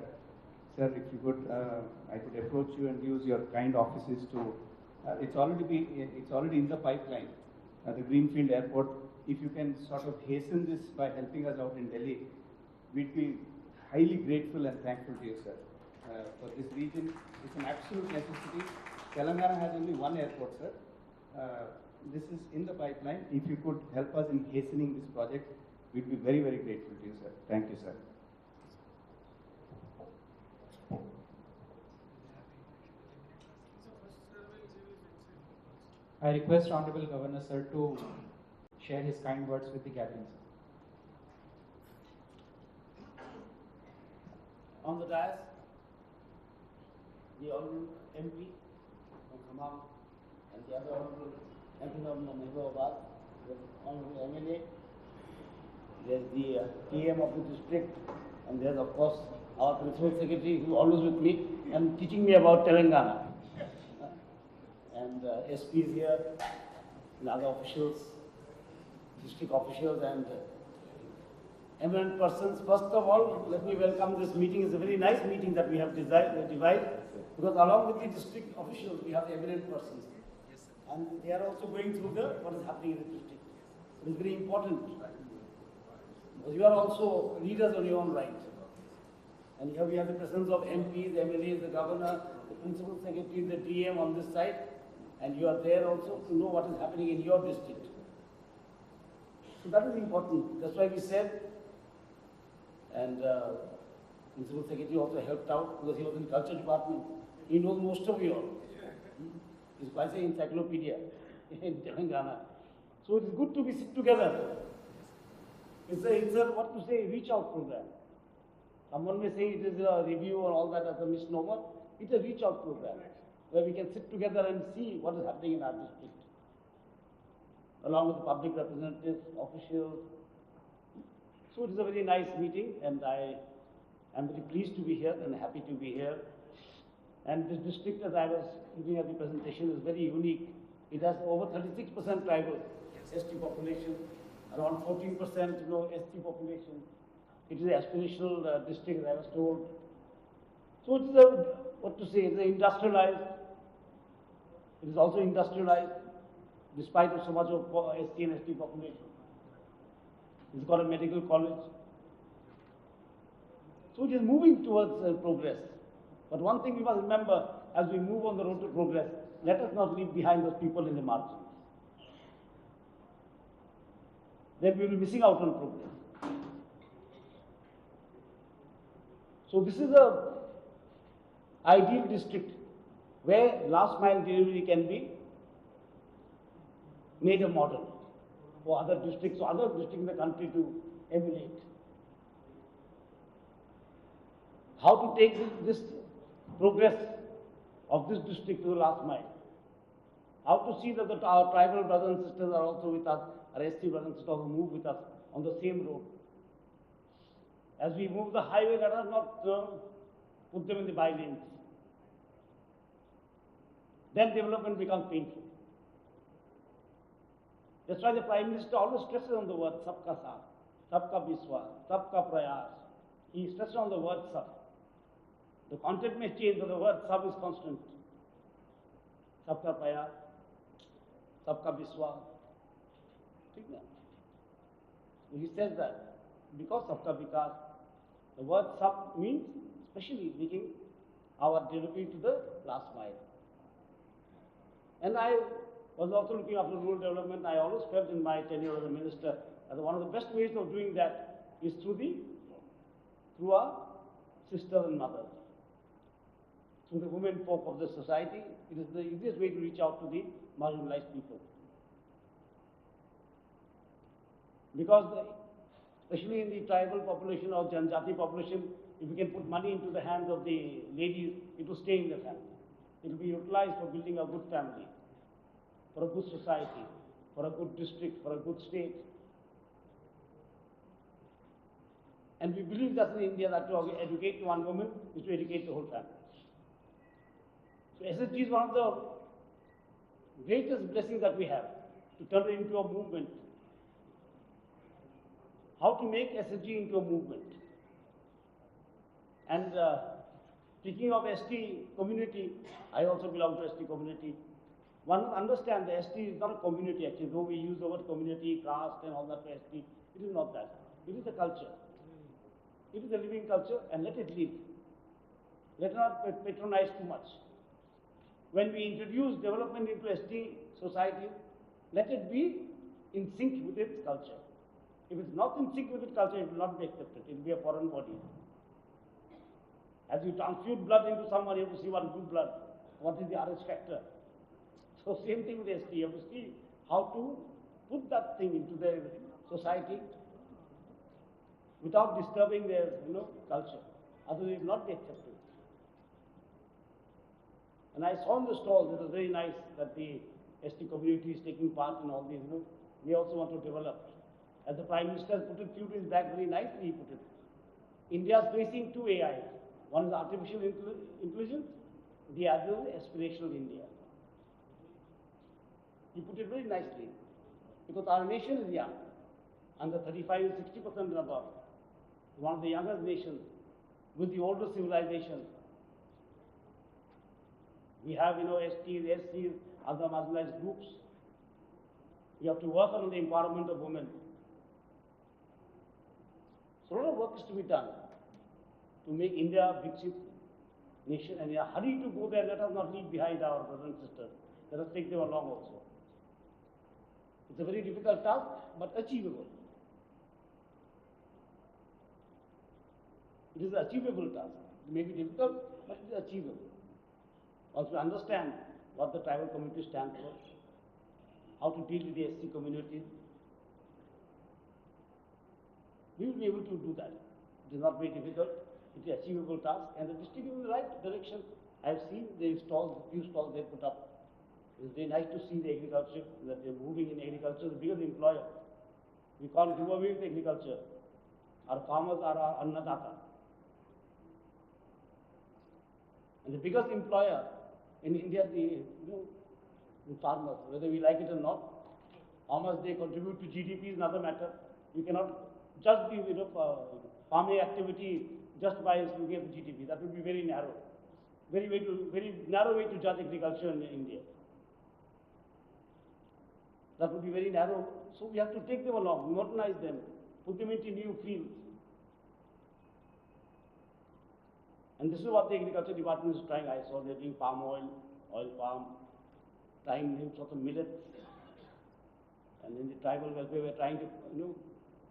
Sir, if you could, I could approach you and use your kind offices to, it's already in the pipeline, the Greenfield Airport. If you can sort of hasten this by helping us out in Delhi, we'd be highly grateful and thankful to you, sir. For this region, it's an absolute necessity. Telangana has only one airport, sir. This is in the pipeline. If you could help us in hastening this project, we'd be very, very grateful to you, sir. Thank you, sir. I request Honorable Governor, sir, to share his kind words with the gathering, sir. On the dais, the Honorable MP from Khammam and the other Honorable MP from Nehruabad, the Honorable MLA, there's the PM of the district, and there's of course our Principal Secretary who is always with me and teaching me about Telangana. And and SPs here, and other officials, district officials, and eminent persons. First of all, let me welcome this meeting. It's a very nice meeting that we have devised, because along with the district officials, we have the eminent persons. And they are also going through what is happening in the district. It is very important. Because you are also leaders on your own right. And here we have the presence of MPs, MLAs, the governor, the principal secretary, the DM on this side. And you are there also to know what is happening in your district. So that is important. That's why we said, and principal secretary also helped out because he was in culture department. He knows most of you all. He's quite an encyclopedia in Telangana. So it is good to be sit together. It's a what to say, reach out program. Someone may say it is a review or all that as a misnomer. It's a reach out program where we can sit together and see what is happening in our district, along with the public representatives, officials. So it is a very nice meeting, and I am very pleased to be here and happy to be here. And this district, as I was looking at the presentation, is very unique. It has over 36% tribal ST population, around 14% ST population. It is an aspirational district, as I was told. So it is what to say, it's industrialized. It is also industrialized, despite of so much of ST and ST population. It's got a medical college. So it is moving towards progress. But one thing we must remember, as we move on the road to progress, let us not leave behind those people in the margins. Then we will be missing out on progress. So this is a ideal district where last mile delivery can be made a model for other districts in the country to emulate. How to take this progress of this district to the last mile. How to see that our tribal brothers and sisters are also with us, our ST brothers and sisters also move with us on the same road. As we move the highway, let us not put them in the by-lanes. Then development becomes painful. That's why the Prime Minister always stresses on the word sabka saath, sabka biswas, sabka prayas. He stresses on the word sab. The content may change, but the word sab is constant. Sabka prayas, sabka biswas. He says that because sabka vikas, the word sab means especially making our delivery to the last mile. And I was also looking after rural development. I always felt in my tenure as a minister that one of the best ways of doing that is through our sisters and mothers, through the women folk of the society. It is the easiest way to reach out to the marginalized people. Because especially in the tribal population or Janjati population, if we can put money into the hands of the ladies, it will stay in the family. It will be utilized for building a good family, for a good society, for a good district, for a good state. And we believe that in India that to educate one woman is to educate the whole family. So SSG is one of the greatest blessings that we have, to turn it into a movement. How to make SSG into a movement. And speaking of ST community, I also belong to ST community. One must understand that ST is not a community actually, though we use the word community, caste and all that for ST. It is not that. It is a culture. It is a living culture, and let it live. Let it not patronize too much. When we introduce development into ST society, let it be in sync with its culture. If it's not in sync with its culture, it will not be accepted. It will be a foreign body. As you transfuse blood into someone, you have to see what good blood, what is the RH factor. So same thing with ST. You have to see how to put that thing into their society without disturbing their culture. Otherwise it will not be accepted. And I saw in the stalls, it was very nice that the ST community is taking part in all these. We also want to develop. As the Prime Minister put it few days back, very nicely he put it. India is facing two AIs. One is artificial intelligence, the other is aspirational India. You put it very nicely. Because our nation is young. Under 35 is 60% and above. One of the youngest nations with the older civilization. We have, STs, SCs, other marginalized groups. We have to work on the empowerment of women. So a lot of work is to be done to make India a big nation, and in a hurry to go there, let us not leave behind our brothers and sisters. Let us take them along also. It's a very difficult task, but achievable. It is an achievable task. It may be difficult, but it is achievable. Once we understand what the tribal community stands for, how to deal with the SC communities, we will be able to do that. It is not very difficult. It is an achievable task, and the district is in the right direction. I have seen the stalls, few stalls they put up. It's very nice to see the agriculture, that they are moving in agriculture, the biggest employer. We can't give away with agriculture. Our farmers are our annadata. And the biggest employer in India is the farmers, whether we like it or not. How much they contribute to GDP is another matter. We cannot judge the farming activity just by looking at the GDP. That would be very narrow. Very narrow way to judge agriculture in India. That would be very narrow. So we have to take them along, modernize them, put them into new fields. And this is what the agriculture department is trying. I saw they're doing palm oil, oil palm, trying new sort of millets. And in the tribal welfare, we're trying to,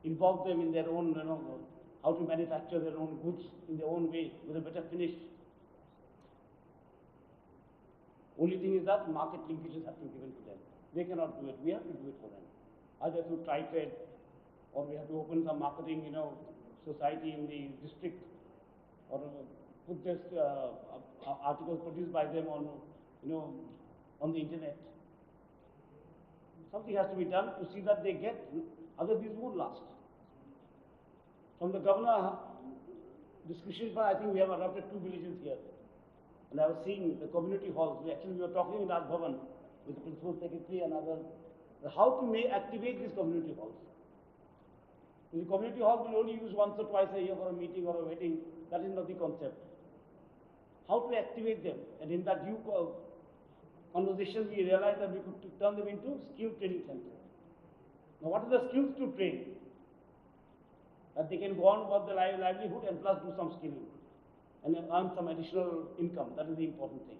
involve them in their own, how to manufacture their own goods in their own way with a better finish. Only thing is that market linkages have to be given to them. They cannot do it. We have to do it for them. Either through tri-trade, or we have to open some marketing, society in the district, or put this articles produced by them on, on the internet. Something has to be done to see that they get, otherwise these won't last. From the governor discussion, I think we have adopted 2 villages here. And I was seeing the community halls. We were talking in Raj Bhavan with the principal secretary and others, how to activate these community halls. The community halls will only use once or twice a year for a meeting or a wedding. That is not the concept. How to activate them? And in that due conversation, we realized that we could turn them into skill training centers. Now, what are the skills to train? That they can go on with their livelihood and plus do some skilling and earn some additional income. That is the important thing.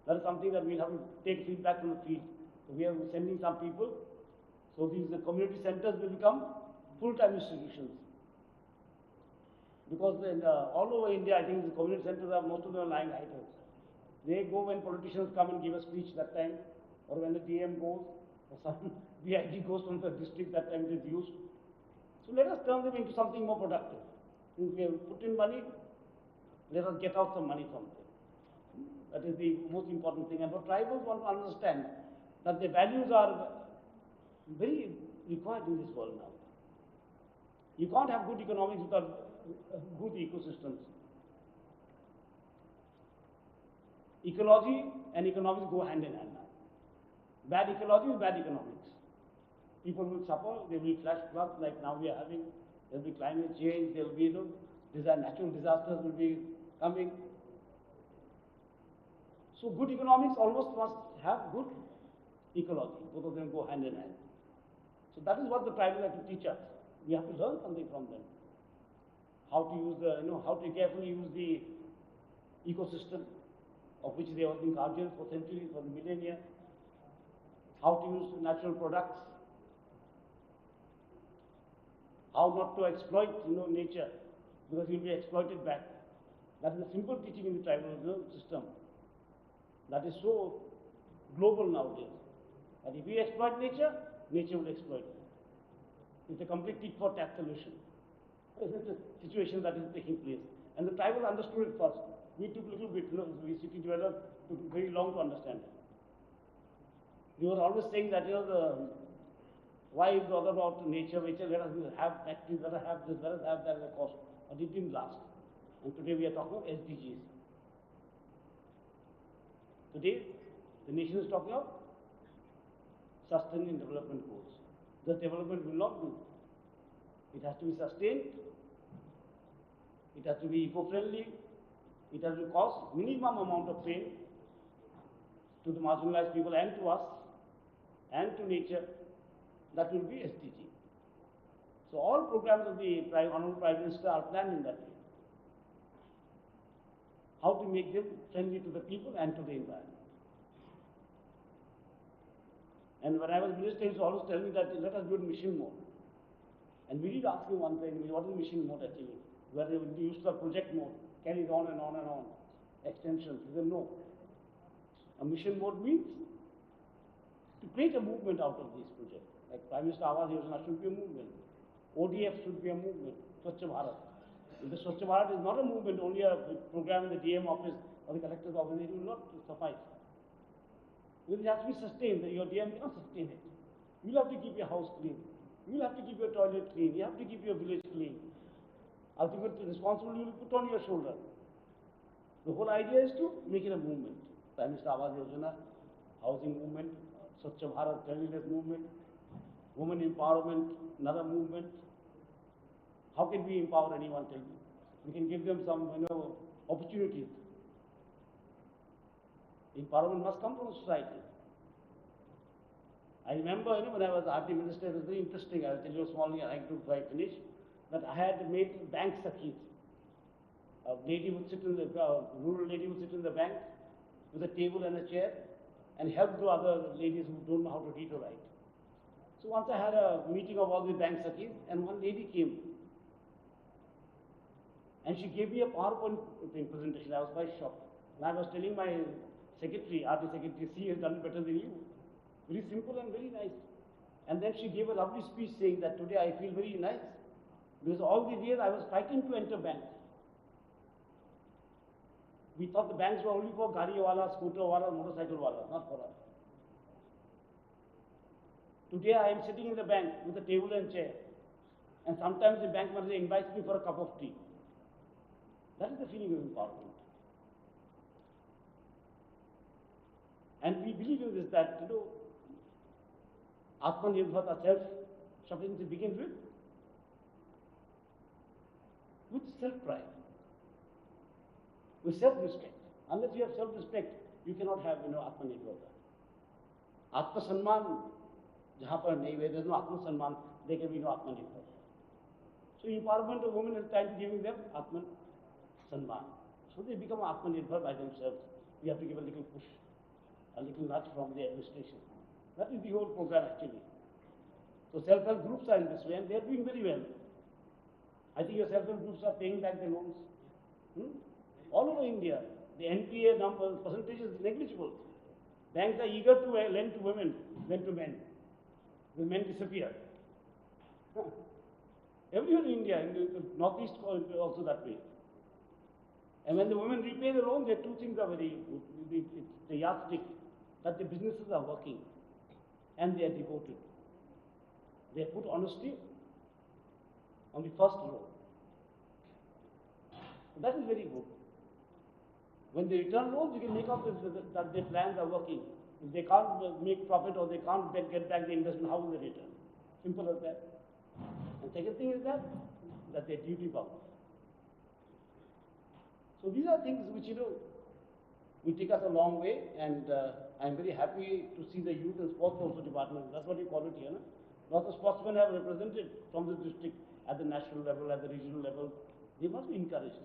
That is something that we'll have to take feedback from the field. So we are sending some people. So these community centers will become full-time institutions. Because all over India, I think the community centers are most of them lying idle. They go when politicians come and give a speech that time, or when the DM goes, or some VIG goes from the district, that time it is used. So let us turn them into something more productive. If we have put in money, let us get out some money from them. That is the most important thing. And for tribals want to understand that the values are very required in this world now. You can't have good economics without good ecosystems. Ecology and economics go hand in hand now. Bad ecology is bad economics. People will suffer, there will be flash floods like now we are having, there will be climate change, there will be natural disasters will be coming. So good economics almost must have good ecology. Both of them go hand in hand. So that is what the tribal have to teach us. We have to learn something from them. How to use how to carefully use the ecosystem of which they have been guardians for centuries, for millennia. How to use natural products. How not to exploit nature, because you'll be exploited back. That is a simple teaching in the tribal system. That is so global nowadays. That if we exploit nature, nature will exploit us. It's a complete tit for tat solution. This is the situation that is taking place. And the tribal understood it first. We took a little bit, we city dwellers took very long to understand it. We were always saying that, why bother about nature, let us have factories, let us have this, let us have that at a cost. But it didn't last. And today we are talking of SDGs. Today, the nation is talking of sustaining development goals. The development will not do. It has to be sustained, it has to be eco-friendly, it has to cause minimum amount of pain to the marginalized people and to us and to nature. That will be SDG. So all programs of the Honorable Prime Minister are planned in that way. How to make them friendly to the people and to the environment. And when I was minister, he was always telling me that let us do it mission mode. And we did ask him one thing, what is mission mode actually? Where they used to have project mode, carries on and on and on, extensions. He said no. A mission mode means to create a movement out of these projects. Like Prime Minister Awas Yojana should be a movement. ODF should be a movement. Swachh Bharat. If the Swachh Bharat is not a movement, only a program in the DM office or the collector's office, it will not suffice. Because it has to be sustained. Your DM cannot sustain it. You will have to keep your house clean. You will have to keep your toilet clean. You have to keep your village clean. Ultimate responsibility you will put on your shoulder. The whole idea is to make it a movement. Prime Minister Awas Yojana, housing movement, Swachh Bharat cleanliness movement, women empowerment, another movement. How can we empower anyone, tell me? We can give them some, opportunities. Empowerment must come from society. I remember, when I was RD minister, it was very interesting. I will tell you a small thing, I do before I finish, that I had made bank sakis. A lady would sit in the, rural lady would sit in the bank with a table and a chair and help the other ladies who don't know how to read or write. So once I had a meeting of all the bank sakis, and one lady came. And she gave me a PowerPoint presentation. I was quite shocked. And I was telling my secretary, RD secretary, she has done it better than you. Very simple and very nice. And then she gave a lovely speech saying that today I feel very nice. Because all these years I was fighting to enter banks. We thought the banks were only for gari wala, scooter wala, motorcycle wala, not for us. Today I am sitting in the bank with a table and chair. And sometimes the bank manager invites me for a cup of tea. That is the feeling of empowerment. And we believe in this that, Atmanirbharta, self-sufficiency begins with self-pride, with self-respect. Unless you have self-respect, you cannot have, Atmanirbharta. Atma-Sanman, jahan par nahi, where there is no Atma-Sanman, there can be no Atmanirbharta. So empowerment of women is time to giving them Atma-Sanman. So they become Atmanirbhar by themselves. We have to give a little push, a little nudge from the administration. That is the whole program actually. So self-help groups are in this way and they are doing very well. I think your self-help groups are paying back their loans. All over India, the NPA number percentage is negligible. Banks are eager to lend to women than to men. The men disappear. Everywhere in India, in the northeast also that way. And when the women repay the loan, there are two things are very good. It's the yardstick that the businesses are working and they are devoted. They put honesty on the first row. That is very good. When they return loans, you can make out that their plans are working. If they can't make profit or they can't get back the investment, how will they return? Simple as that. And second thing is that they're duty bound. So these are things which, will take us a long way, and I'm very happy to see the youth and sports also department. That's what you call it here. No? Lots of sportsmen have represented from the district at the national level, at the regional level. They must be encouraged.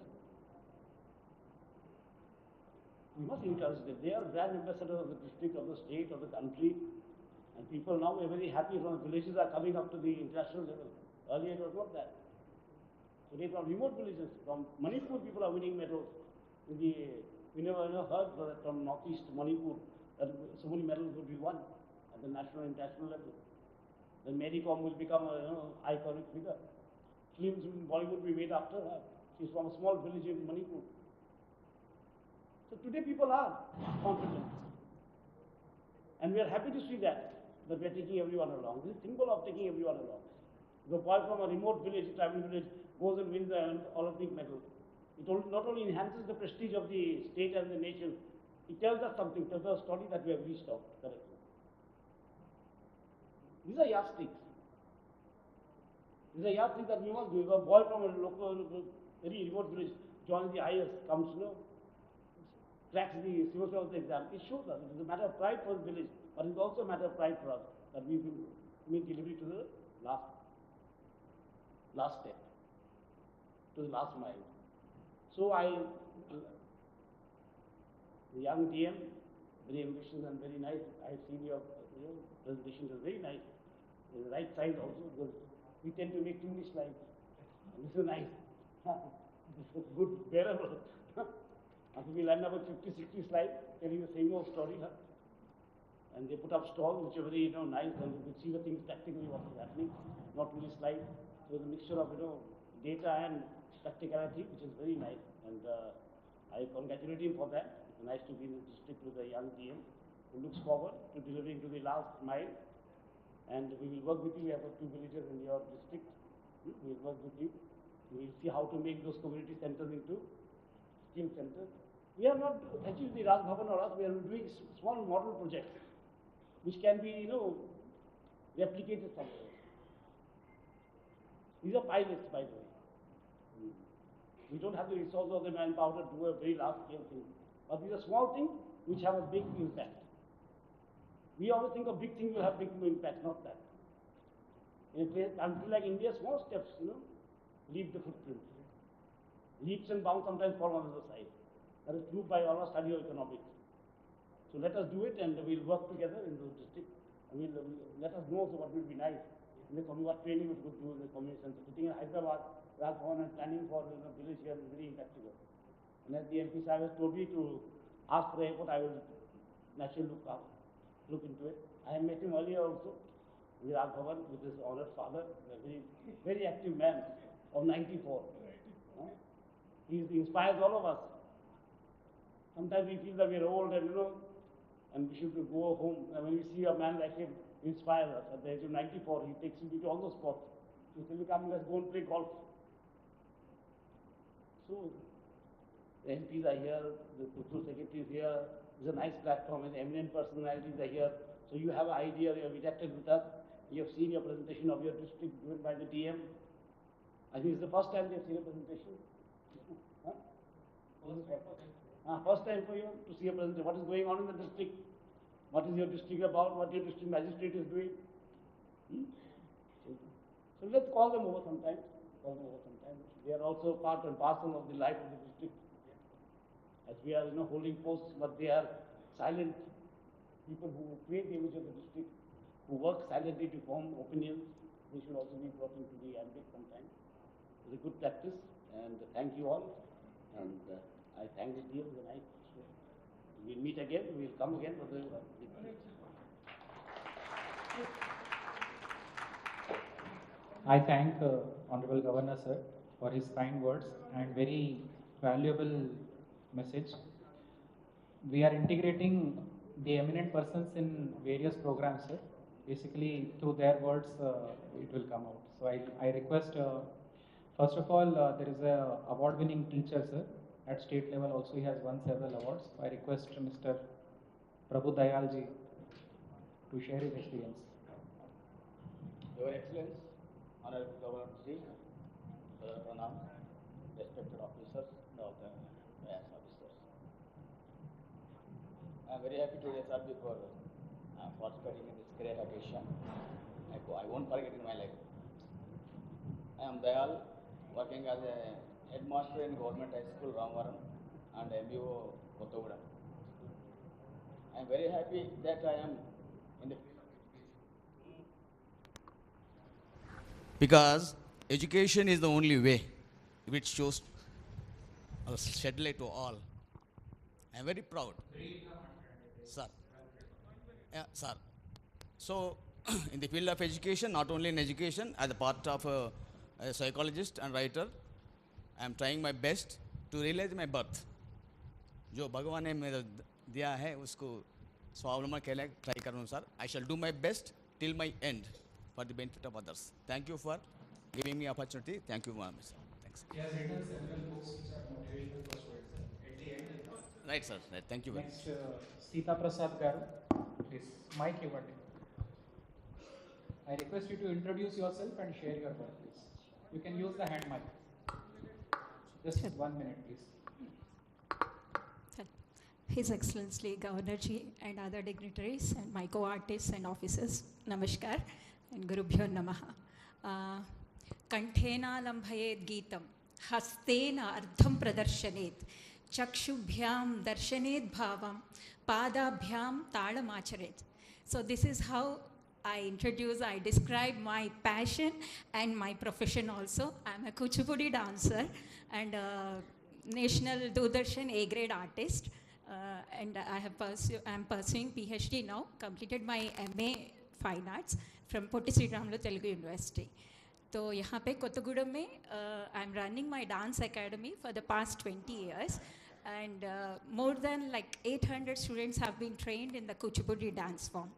We must encourage them. They are brand ambassadors of the district, of the state, of the country. And people now are very happy from the villages are coming up to the international level. Earlier it was not that. Today from remote villages, from Manipur people are winning medals. We never heard that from northeast Manipur that so many medals would be won at the national and international level. Then Mary Kom will become an iconic figure. Films in Bollywood will be made after her. She's from a small village in Manipur. So today people are confident. And we are happy to see that we are taking everyone along. This is symbol of taking everyone along. The boy from a remote village, a tribal village, goes and wins an Olympic medal. It not only enhances the prestige of the state and the nation, it tells us something, tells us a story that we have reached out correctly. These are yardsticks. These are yardsticks that we must do. If a boy from a local, very remote village joins the IS, comes, cracks the civil service exam, it shows us. It is a matter of pride for the village, but it's also a matter of pride for us that we will make delivery to the last step, to the last mile. So the young DM, very ambitious and very nice. I have seen your presentation was very nice. The right side also, because we tend to make too many slides. And this is nice. This is good, bearable. After we land up with 50, 60 slides, telling the same old story. And they put up stalls which are very nice, and you can see the things practically what is happening, not only slides. So it's a mixture of data and practicality, which is very nice. And I congratulate him for that. It's nice to be in the district with a young DM who looks forward to delivering to the last mile. And we will work with you. We have got 2 villages in your district. We will work with you. We will see how to make those community centers into skill centers. We are not achieved the Raj Bhavan or us. We are doing small model projects which can be, replicated somewhere. These are pilots, by the way. We don't have the resources or the manpower to do a very large scale thing. But these are small things which have a big impact. We always think of big things will have big impact, not that. In a country like India, small steps, leave the footprint. Leaps and bounds sometimes fall on the other side. That is proved by our study of economics. So let us do it, and we'll work together in those districts. And let us know also what would be nice. In the community, what training we could do in the community center. Sitting in Hyderabad, Rajbhavan, and planning for village here is very impractical. And as the MP Sahib has told me to ask for the airport, I will naturally look into it. I have met him earlier also, with Rajbhavan, with his honored father, a very, very active man of 94. He inspires all of us. Sometimes we feel that we are old and we should go home. And when we see a man like him, he inspires us. At the age of 94, he takes you to all those spots. He says, come, let's go and play golf. So, the MPs are here, the Kultur Secretary is here. It's a nice platform, and eminent personalities are here. So you have an idea, you have interacted with us. You have seen your presentation of your district given by the DM. I think it's the first time they have seen a presentation. Huh? First time for you to see a presentation. What is going on in the district? What is your district about? What your district magistrate is doing? So let's call them over sometime. They are also part and parcel of the life of the district. As we are, holding posts, but they are silent people who create the image of the district, who work silently to form opinions. They should also be brought into the ambit sometime. It's a good practice, and thank you all. And I thank the dear and I. We'll meet again. We'll come again for the. I thank Honorable Governor Sir for his kind words and very valuable message. We are integrating the eminent persons in various programs, sir. Basically, through their words, it will come out. So I request, first of all, there is a award-winning teacher, sir. At state level also he has won several awards. I request Mr. Prabhu Dayalji to share his experience. Your Excellency, Honorable Governor Sri, Pranam, respected officers, all the IAS officers. I am very happy to serve for participating in this great occasion. I won't forget in my life. I am Dayal, working as a headmaster in Government High School, Ramvaram, and MBO, Kothagudem. I am very happy that I am in the field of education. Because education is the only way which shows shed light to all. I am very proud. Sir. Yeah, sir. So, in the field of education, not only in education, as a part of a psychologist and writer, I am trying my best to realize my birth. जो भगवान ने मेरे दिया है उसको स्वावलंबन के लिए ट्राई करूँ sir. I shall do my best till my end for the benefit of others. Thank you for giving me opportunity. Thank you very much, sir. Thanks. He has written several books which are motivational for students. At the end. Right, sir. Right. Thank you very much. Next, Sita Prasad Garu. Please, mic ఇవ్వండి. I request you to introduce yourself and share your work, please. You can use the hand mic. Just 1 minute, please. His Excellency Governor Ji and other dignitaries and my co-artists and officers, Namaskar and Gurubhyo Namaha. Kanthena lambhayet geetam, hastena ardham pradarshanet, chakshubhyam darshanet bhavam, padabhyam talamacharet. So this is how I describe my passion and my profession also. I'm a Kuchipudi dancer and a National Doordarshan A-grade artist. And I'm pursuing PhD now, completed my MA Fine Arts from Telugu University. So यहाँ पे कोत्तगुडम में I'm running my dance academy for the past 20 years and more than like 800 students have been trained in the Kuchipudi dance form.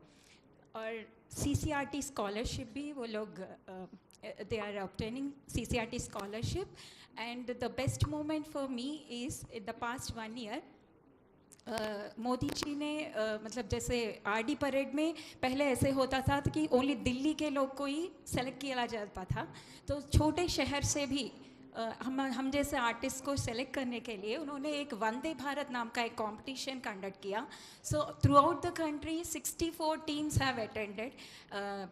और CCRT scholarship भी वो लोग they are obtaining CCRT scholarship and the best moment for me is in the past 1 year Modi ji ने मतलब जैसे RD parade में पहले ऐसे होता था कि ओनली दिल्ली के लोग को ही सेलेक्ट किया जाता था, तो छोटे शहर से भी हम जैसे आर्टिस्ट को सेलेक्ट करने के लिए उन्होंने एक वंदे भारत नाम का एक कंपटीशन कंडक्ट किया. So through out the country 64 teams have attended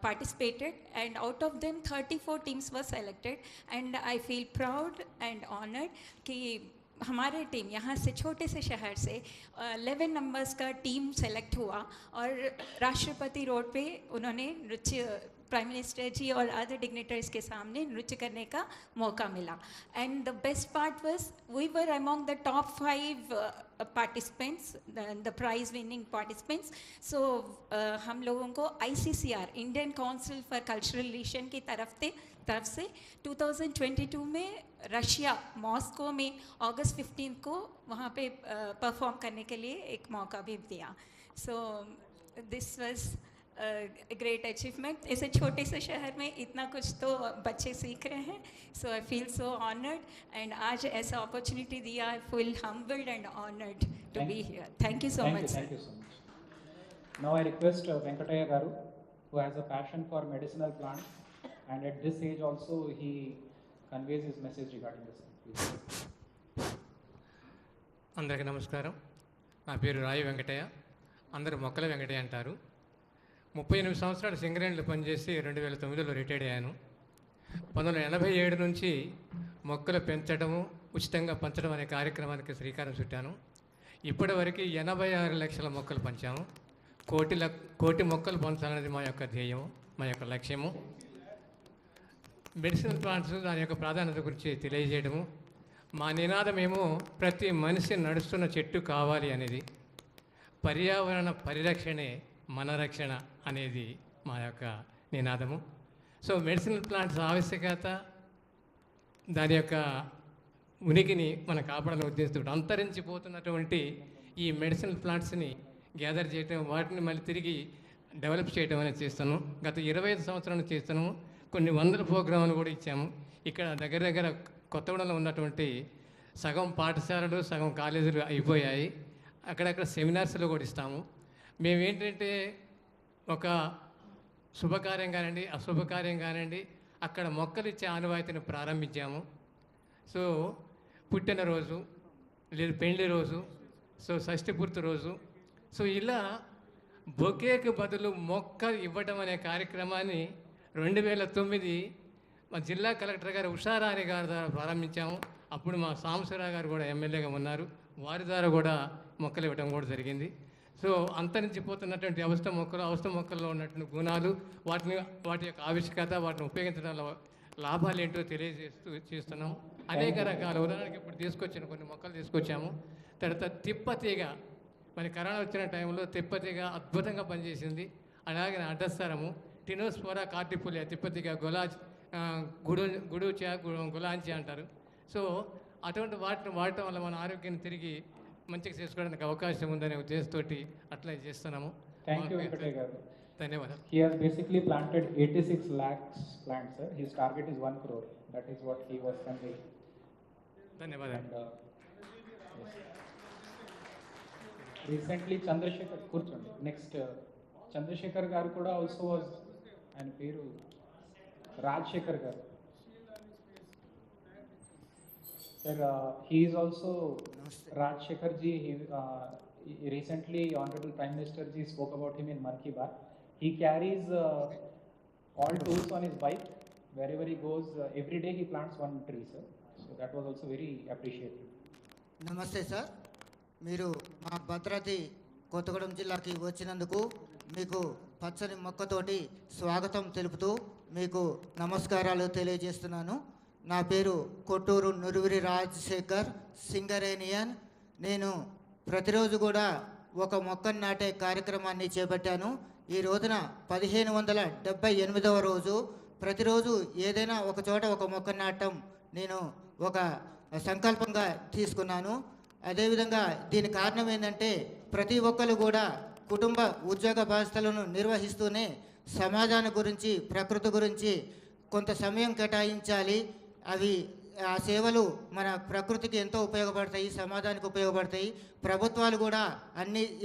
participated and out of them 34 teams were selected and I feel proud and honored कि हमारे टीम यहाँ से छोटे से शहर से 11 नंबर्स का टीम सेलेक्ट हुआ और राष्ट्रपति रोड पे उन्होंने नृत्य प्राइम मिनिस्टर जी और अदर डिग्नेटरीज के सामने नृत्य करने का मौका मिला. And the best part was we were among the top 5 participants, the prize winning participants. So हम लोगों को ICCR Indian council for cultural relation की तरफ से 2022 में रशिया मॉस्को में अगस्त 15 को वहाँ पे परफॉर्म करने के लिए एक मौका भी दिया. So this was a great achievement. ऐसे छोटे से शहर में इतना कुछ तो बच्चे सीख रहे हैं. So I feel so honored and आज ऐसा opportunity दिया. I feel humbled and honored to be here. Thank you so much. Thank you so much. Now I request Venkataya Garu, who has a passion for medicinal plants and at this age also he conveys his message regarding this. Please. అందరికీ నమస్కారం. నా పేరు రాయి వెంకటయ్య, అందరూ మొక్కల వెంకటయ్య అంటారు. 38 సంవత్సరాలు సింగరేణిలో పనిచేసి 2009లో రిటైర్డ్ అయ్యాను. 1987 నుంచి మొక్కలు పెంచడము ఉచితంగా పంచడం అనే కార్యక్రమానికి శ్రీకారం చుట్టాను. ఇప్పటివరకు 86 లక్షల మొక్కలు పంచాము. కోటి మొక్కలు పంచాలనేది మా యొక్క ధ్యేయం, మా యొక్క లక్ష్యము. మెడిసినల్ ప్లాంట్స్ దాని యొక్క ప్రాధాన్యత గురించి తెలియజేయడము. మా నినాదమేమో ప్రతి మనిషి నడుస్తున్న చెట్టు కావాలి అనేది. పర్యావరణ పరిరక్షణే మన రక్షణ అనేది మా యొక్క నినాదము. సో మెడిసినల్ ప్లాంట్స్ ఆవశ్యకత, దాని యొక్క ఉనికిని మనం కాపాడాలని ఉద్దేశిస్తూ అంతరించిపోతున్నటువంటి ఈ మెడిసినల్ ప్లాంట్స్ని గ్యాదర్ చేయటం, వాటిని మళ్ళీ తిరిగి డెవలప్ చేయడం అనేది చేస్తాను. గత 25 సంవత్సరాలు చేస్తాను. కొన్ని వందల ప్రోగ్రాములు కూడా ఇచ్చాము. ఇక్కడ దగ్గర కొత్తగూడెంలో ఉన్నటువంటి సగం పాఠశాలలు సగం కాలేజీలు అయిపోయాయి. అక్కడక్కడ సెమినార్స్లో కూడా ఇస్తాము. మేమేంటంటే ఒక శుభకార్యం కానివ్వండి, అశుభకార్యం కానివ్వండి, అక్కడ మొక్కలు ఇచ్చే ఆనవాయితీని ప్రారంభించాము. సో పుట్టినరోజు లేదు పెళ్లి రోజు, సో షష్ఠి పూర్తి రోజు, సో ఇలా బొకేకు బదులు మొక్క ఇవ్వడం అనే కార్యక్రమాన్ని 2009 మా జిల్లా కలెక్టర్ గారు ఉషారాణి గారి ద్వారా ప్రారంభించాము. అప్పుడు మా సాంబశివరావు గారు కూడా ఎమ్మెల్యేగా ఉన్నారు, వారి ద్వారా కూడా మొక్కలు ఇవ్వడం కూడా జరిగింది. సో అంతరించిపోతున్నటువంటి అవస్థ మొక్కల్లో ఉన్నటువంటి గుణాలు, వాటి యొక్క ఆవశ్యకత, వాటిని ఉపయోగించడం లాభాలు ఏంటో చేస్తున్నాం. అనేక రకాల ఉదాహరణకి ఇప్పుడు తీసుకొచ్చిన కొన్ని మొక్కలు తీసుకొచ్చాము. తర్వాత తిప్పతీగ, మరి కరోనా వచ్చిన టైంలో తిప్పతీగ అద్భుతంగా పనిచేసింది. అలాగే అడ్డస్థరము, టినోస్పోరా కార్టిపులియా తిప్పతీగ, గులాంచి అంటారు. సో అటువంటి వాటిని వాడటం వల్ల మన ఆరోగ్యాన్ని తిరిగి మంచిగా చేసుకోవడానికి అవకాశం ఉందనే ఉద్దేశంతో అట్లా చేస్తున్నాము. థ్యాంక్ యూ వెంకటయ్య గారు. ధన్యవాదాలు. He has basically planted 86 lakhs plants, sir. His target is 1 crore. That is what he was conveying. ధన్యవాదాలు. Recently Chandrasekhar Kurchundi. Next Chandrasekhar garu kuda also was ఆయన పేరు రాజశేఖర్ గారు. Sir, he is also Rajshekhar ji. Recently, Honorable Prime Minister ji spoke about him in Mann Ki Baat. He carries all tools on his bike. Wherever he goes, every day he plants one tree, sir. So that was also very appreciated. నమస్తే sir, మీరు మా భద్రాద్రి కొత్తగూడెం జిల్లాకి వచ్చినందుకు మీకు పచ్చని మొక్కతోటి స్వాగతం తెలుపుతూ మీకు నమస్కారాలు తెలియజేస్తున్నాను. నా పేరు కొట్టూరు నురువిరి రాజశేఖర్, సింగరేనియన్. నేను ప్రతిరోజు కూడా ఒక మొక్కను నాటే కార్యక్రమాన్ని చేపట్టాను. ఈ రోజున 1578వ రోజు. ప్రతిరోజు ఏదైనా ఒక చోట ఒక మొక్కను నాటడం నేను ఒక సంకల్పంగా తీసుకున్నాను. అదేవిధంగా దీని కారణం ఏంటంటే ప్రతి ఒక్కరు కూడా కుటుంబ ఉద్యోగ బాధ్యతలను నిర్వహిస్తూనే సమాజాన్ని గురించి, ప్రకృతి గురించి కొంత సమయం కేటాయించాలి. ఆ సేవలు మన ప్రకృతికి ఎంతో ఉపయోగపడతాయి, సమాజానికి ఉపయోగపడతాయి. ప్రభుత్వాలు కూడా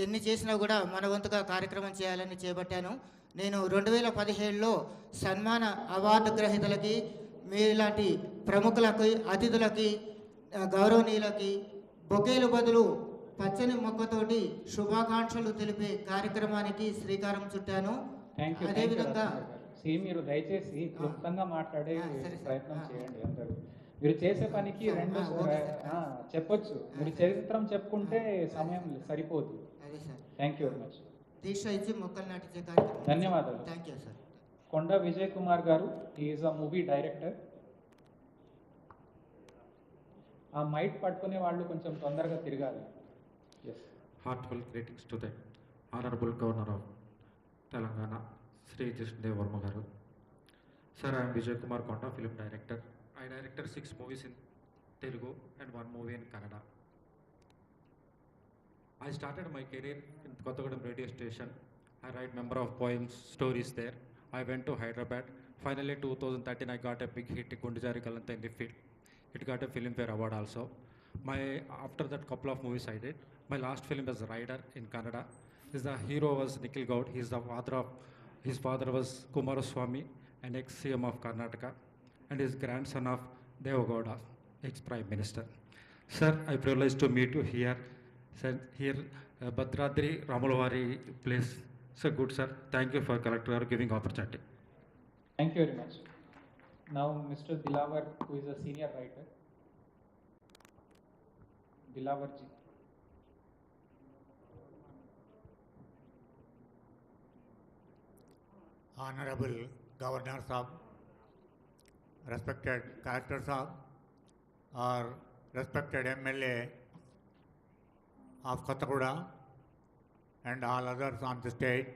ఎన్ని చేసినా కూడా మన వంతుగా కార్యక్రమం చేయాలని చేపట్టాను. నేను 2017లో సన్మాన అవార్డు గ్రహీతలకి, మీలాంటి ప్రముఖులకి, అతిథులకి, గౌరవనీయులకి బొకేలు బదులు పచ్చని మొక్కతోటి శుభాకాంక్షలు తెలిపే కార్యక్రమానికి శ్రీకారం చుట్టాను. అదేవిధంగా మీరు దయచేసి క్లుప్తంగా మాట్లాడే ప్రయత్నం చేయండి. అందరూ మీరు చేసే పనికి రెండు చెప్పొచ్చు. మీరు చరిత్రం చెప్పుకుంటే సమయం సరిపోదు. Thank you very much. దీక్ష ఇచ్చి మొక్కలు నాటించే కార్యక్రమం. ధన్యవాదాలు. Thank you sir. Konda Vijay Kumar garu, is a movie director. ఆ మైట్ పట్టుకునే వాళ్ళు కొంచెం తొందరగా తిరగాలి. Yes. Heartfelt greetings to the Honorable Governor of Telangana, Sri Jishnu Varma garu. Sir, I am Vijay Kumar Konda, film director. I directed 6 movies in Telugu and 1 movie in Kannada. I started my career in Kothagudem radio station. I write number of poems, stories there. I went to Hyderabad. Finally, 2013, I got a big hit, Gundijari Kalanta in the field. It got a Filmfare Award also. After that, couple of movies I did. My last film was Rider in Kannada. The hero was Nikhil Gaud. His father was Kumaraswamy, an ex-CM of Karnataka, and his grandson of Devagowda, ex-Prime Minister. Sir, I privileged to meet you here. Sir, here, Bhadradri Ramulavari place. So good, sir. Thank you for Collector giving opportunity. Thank you very much. Now, Mr. Dilawar, who is a senior writer. Dilawar ji. Honorable Governor Sahab, respected Collector Sahab, or respected MLA of Kothaguda and all others on the stage,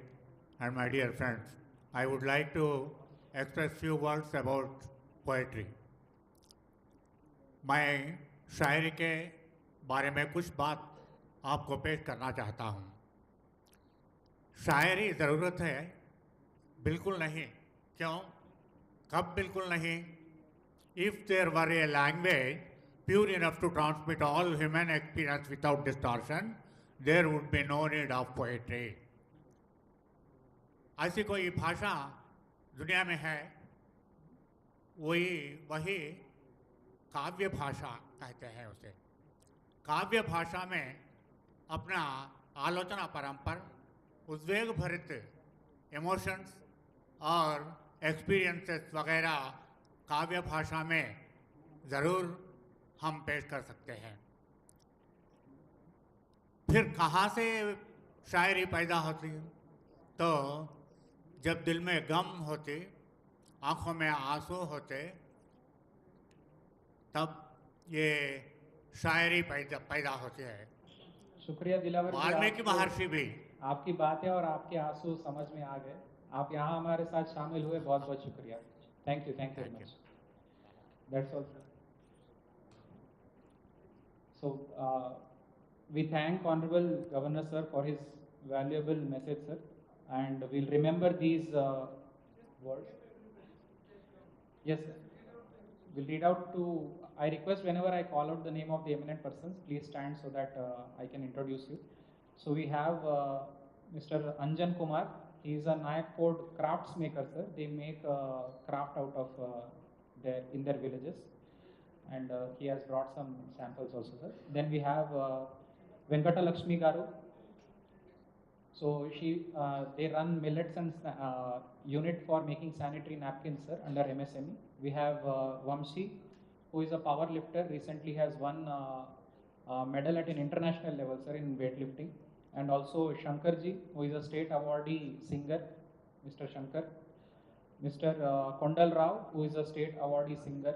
and my dear friends, I would like to express few words about poetry. मैं शायरी के बारे में कुछ बात आपको पेश करना चाहता हूँ. शायरी ज़रूरत है? बिल्कुल नहीं. क्यों? कब बिल्कुल नहीं? If there were a language pure enough to transmit all human experience without distortion, there would be no need of poetry. ऐसी कोई भाषा दुनिया में है, वही काव्य भाषा कहते हैं उसे. काव्य भाषा में अपना आलोचना परंपर, उद्वेग भरित इमोशंस और एक्सपीरियंसेस वगैरह काव्य भाषा में ज़रूर हम पेश कर सकते हैं. फिर कहाँ से शायरी पैदा होती है? तो जब दिल में गम होते, आँखों में आंसू होते, तब ये शायरी पैदा होती है. शुक्रिया दिलावर जी. वाल्मीकि महर्षि भी. आपकी बातें और आपके आंसू समझ में आ गए. आप यहाँ हमारे साथ शामिल हुए, बहुत बहुत शुक्रिया. Thank you very much. That's all. So we thank Honorable Governor sir for his valuable message, sir, and we'll remember these words. Yes, sir. We'll read out to. I request whenever I call out the name of the eminent persons, please stand so that I can introduce you. So we have Mr. Anjan Kumar. He is a Nayak Ford crafts maker, sir. They make craft out of in their villages, and he has brought some samples also, sir. Then we have Venkata Lakshmi Garu. So they run millets and unit for making sanitary napkins, sir, under MSME. We have Vamshi, who is a power lifter. Recently has won medal at an international level, sir, in weightlifting. And also Shankarji, who is a state awardee singer, Mr. Shankar. Mr. Kondal Rao, who is a state awardee singer.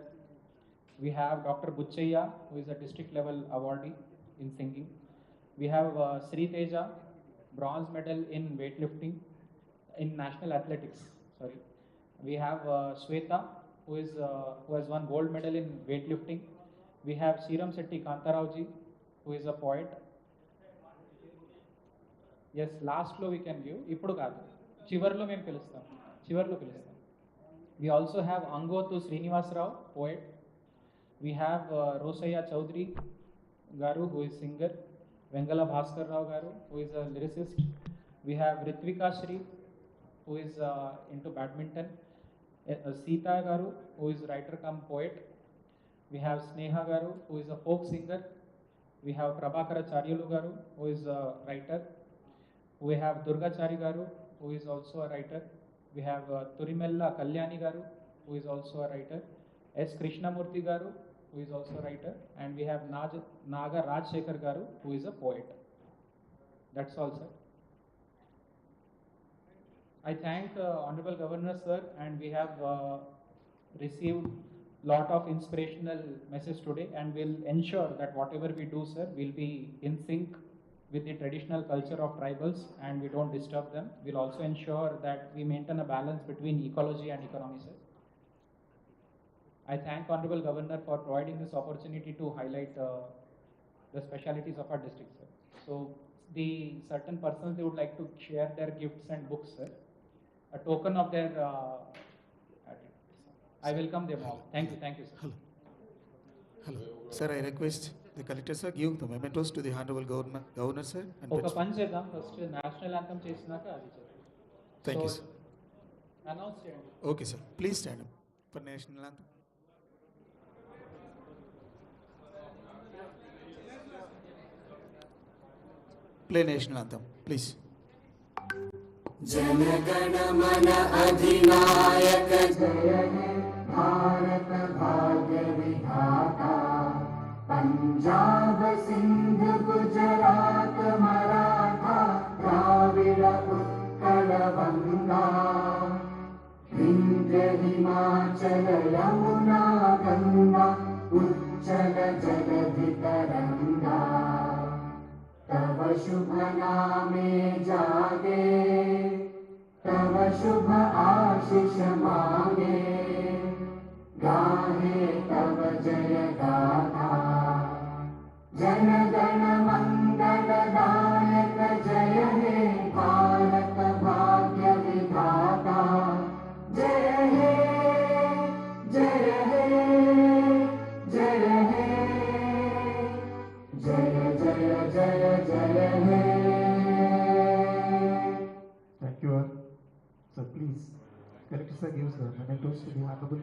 We have Dr. Buchaya, who is a district level awardee in singing. We have Sri Teja, bronze medal in weightlifting, in national athletics. Sorry. We have Sweta, who has won gold medal in weightlifting. We have Siram Setti Kantarauji, who is a poet. Yes, last lo we can give. Ippudu kaadu. Chivarlo మేము పిలుస్తాం. చివర్లో పిలుస్తాం. We also have Angotu Srinivas Rao, poet. We have Rosaya Chaudhary Garu, who is singer. Vengala Bhaskar Rao Garu, who is a lyricist. We have Ritvika Shri, who is into badminton. Sita Garu, who is writer come poet. We have Sneha Garu, who is a folk singer. We have Prabhakara Charyalu Garu, who is a writer. We have Durga Chari Garu, who is also a writer. We have Turimella Kalyani Garu, who is also a writer. S. Krishnamurti Garu, who is also a writer. And we have Naga Rajshekar Garu, who is a poet. That's all, sir. I thank Honorable Governor, sir, and we have received lot of inspirational message today, and we'll ensure that whatever we do, sir, will be in sync with the traditional culture of tribals and we don't disturb them. We'll also ensure that we maintain a balance between ecology and economy, sir. I thank Honorable Governor for providing this opportunity to highlight the specialities of our district, sir. So the certain persons, they would like to share their gifts and books, sir. A token of their I welcome them all. Thank you, sir. Hello. Sir, I request the collector, sir, give the mementos to the Honorable Governor, sir. And ఒక పని చేద్దాం first national anthem చేసినాక అది చేద్దాం. Thank you, sir. Announce చేయండి. Okay, sir. Please stand up for national anthem. Play national anthem, please. Jana Gana मन अधिनायक जय हे भारत भाग्य विधाता पंजाब सिंध गुजरात मराठा द्राविड़ उत्कल बंगा विंध्य हिमाचल यमुना गंगा उच्चल जलधि तरंगा तव शुभ नामे जागे तव शुभ आशीष मांगे गाहे तव जय गाथा जन गण मंगल दायक जय हे भारत भाग्य विधाता जय हे जय हे जय हे जय जय जय जय हे. Thank you all. So please, collector sir gives the mementos to the Honorable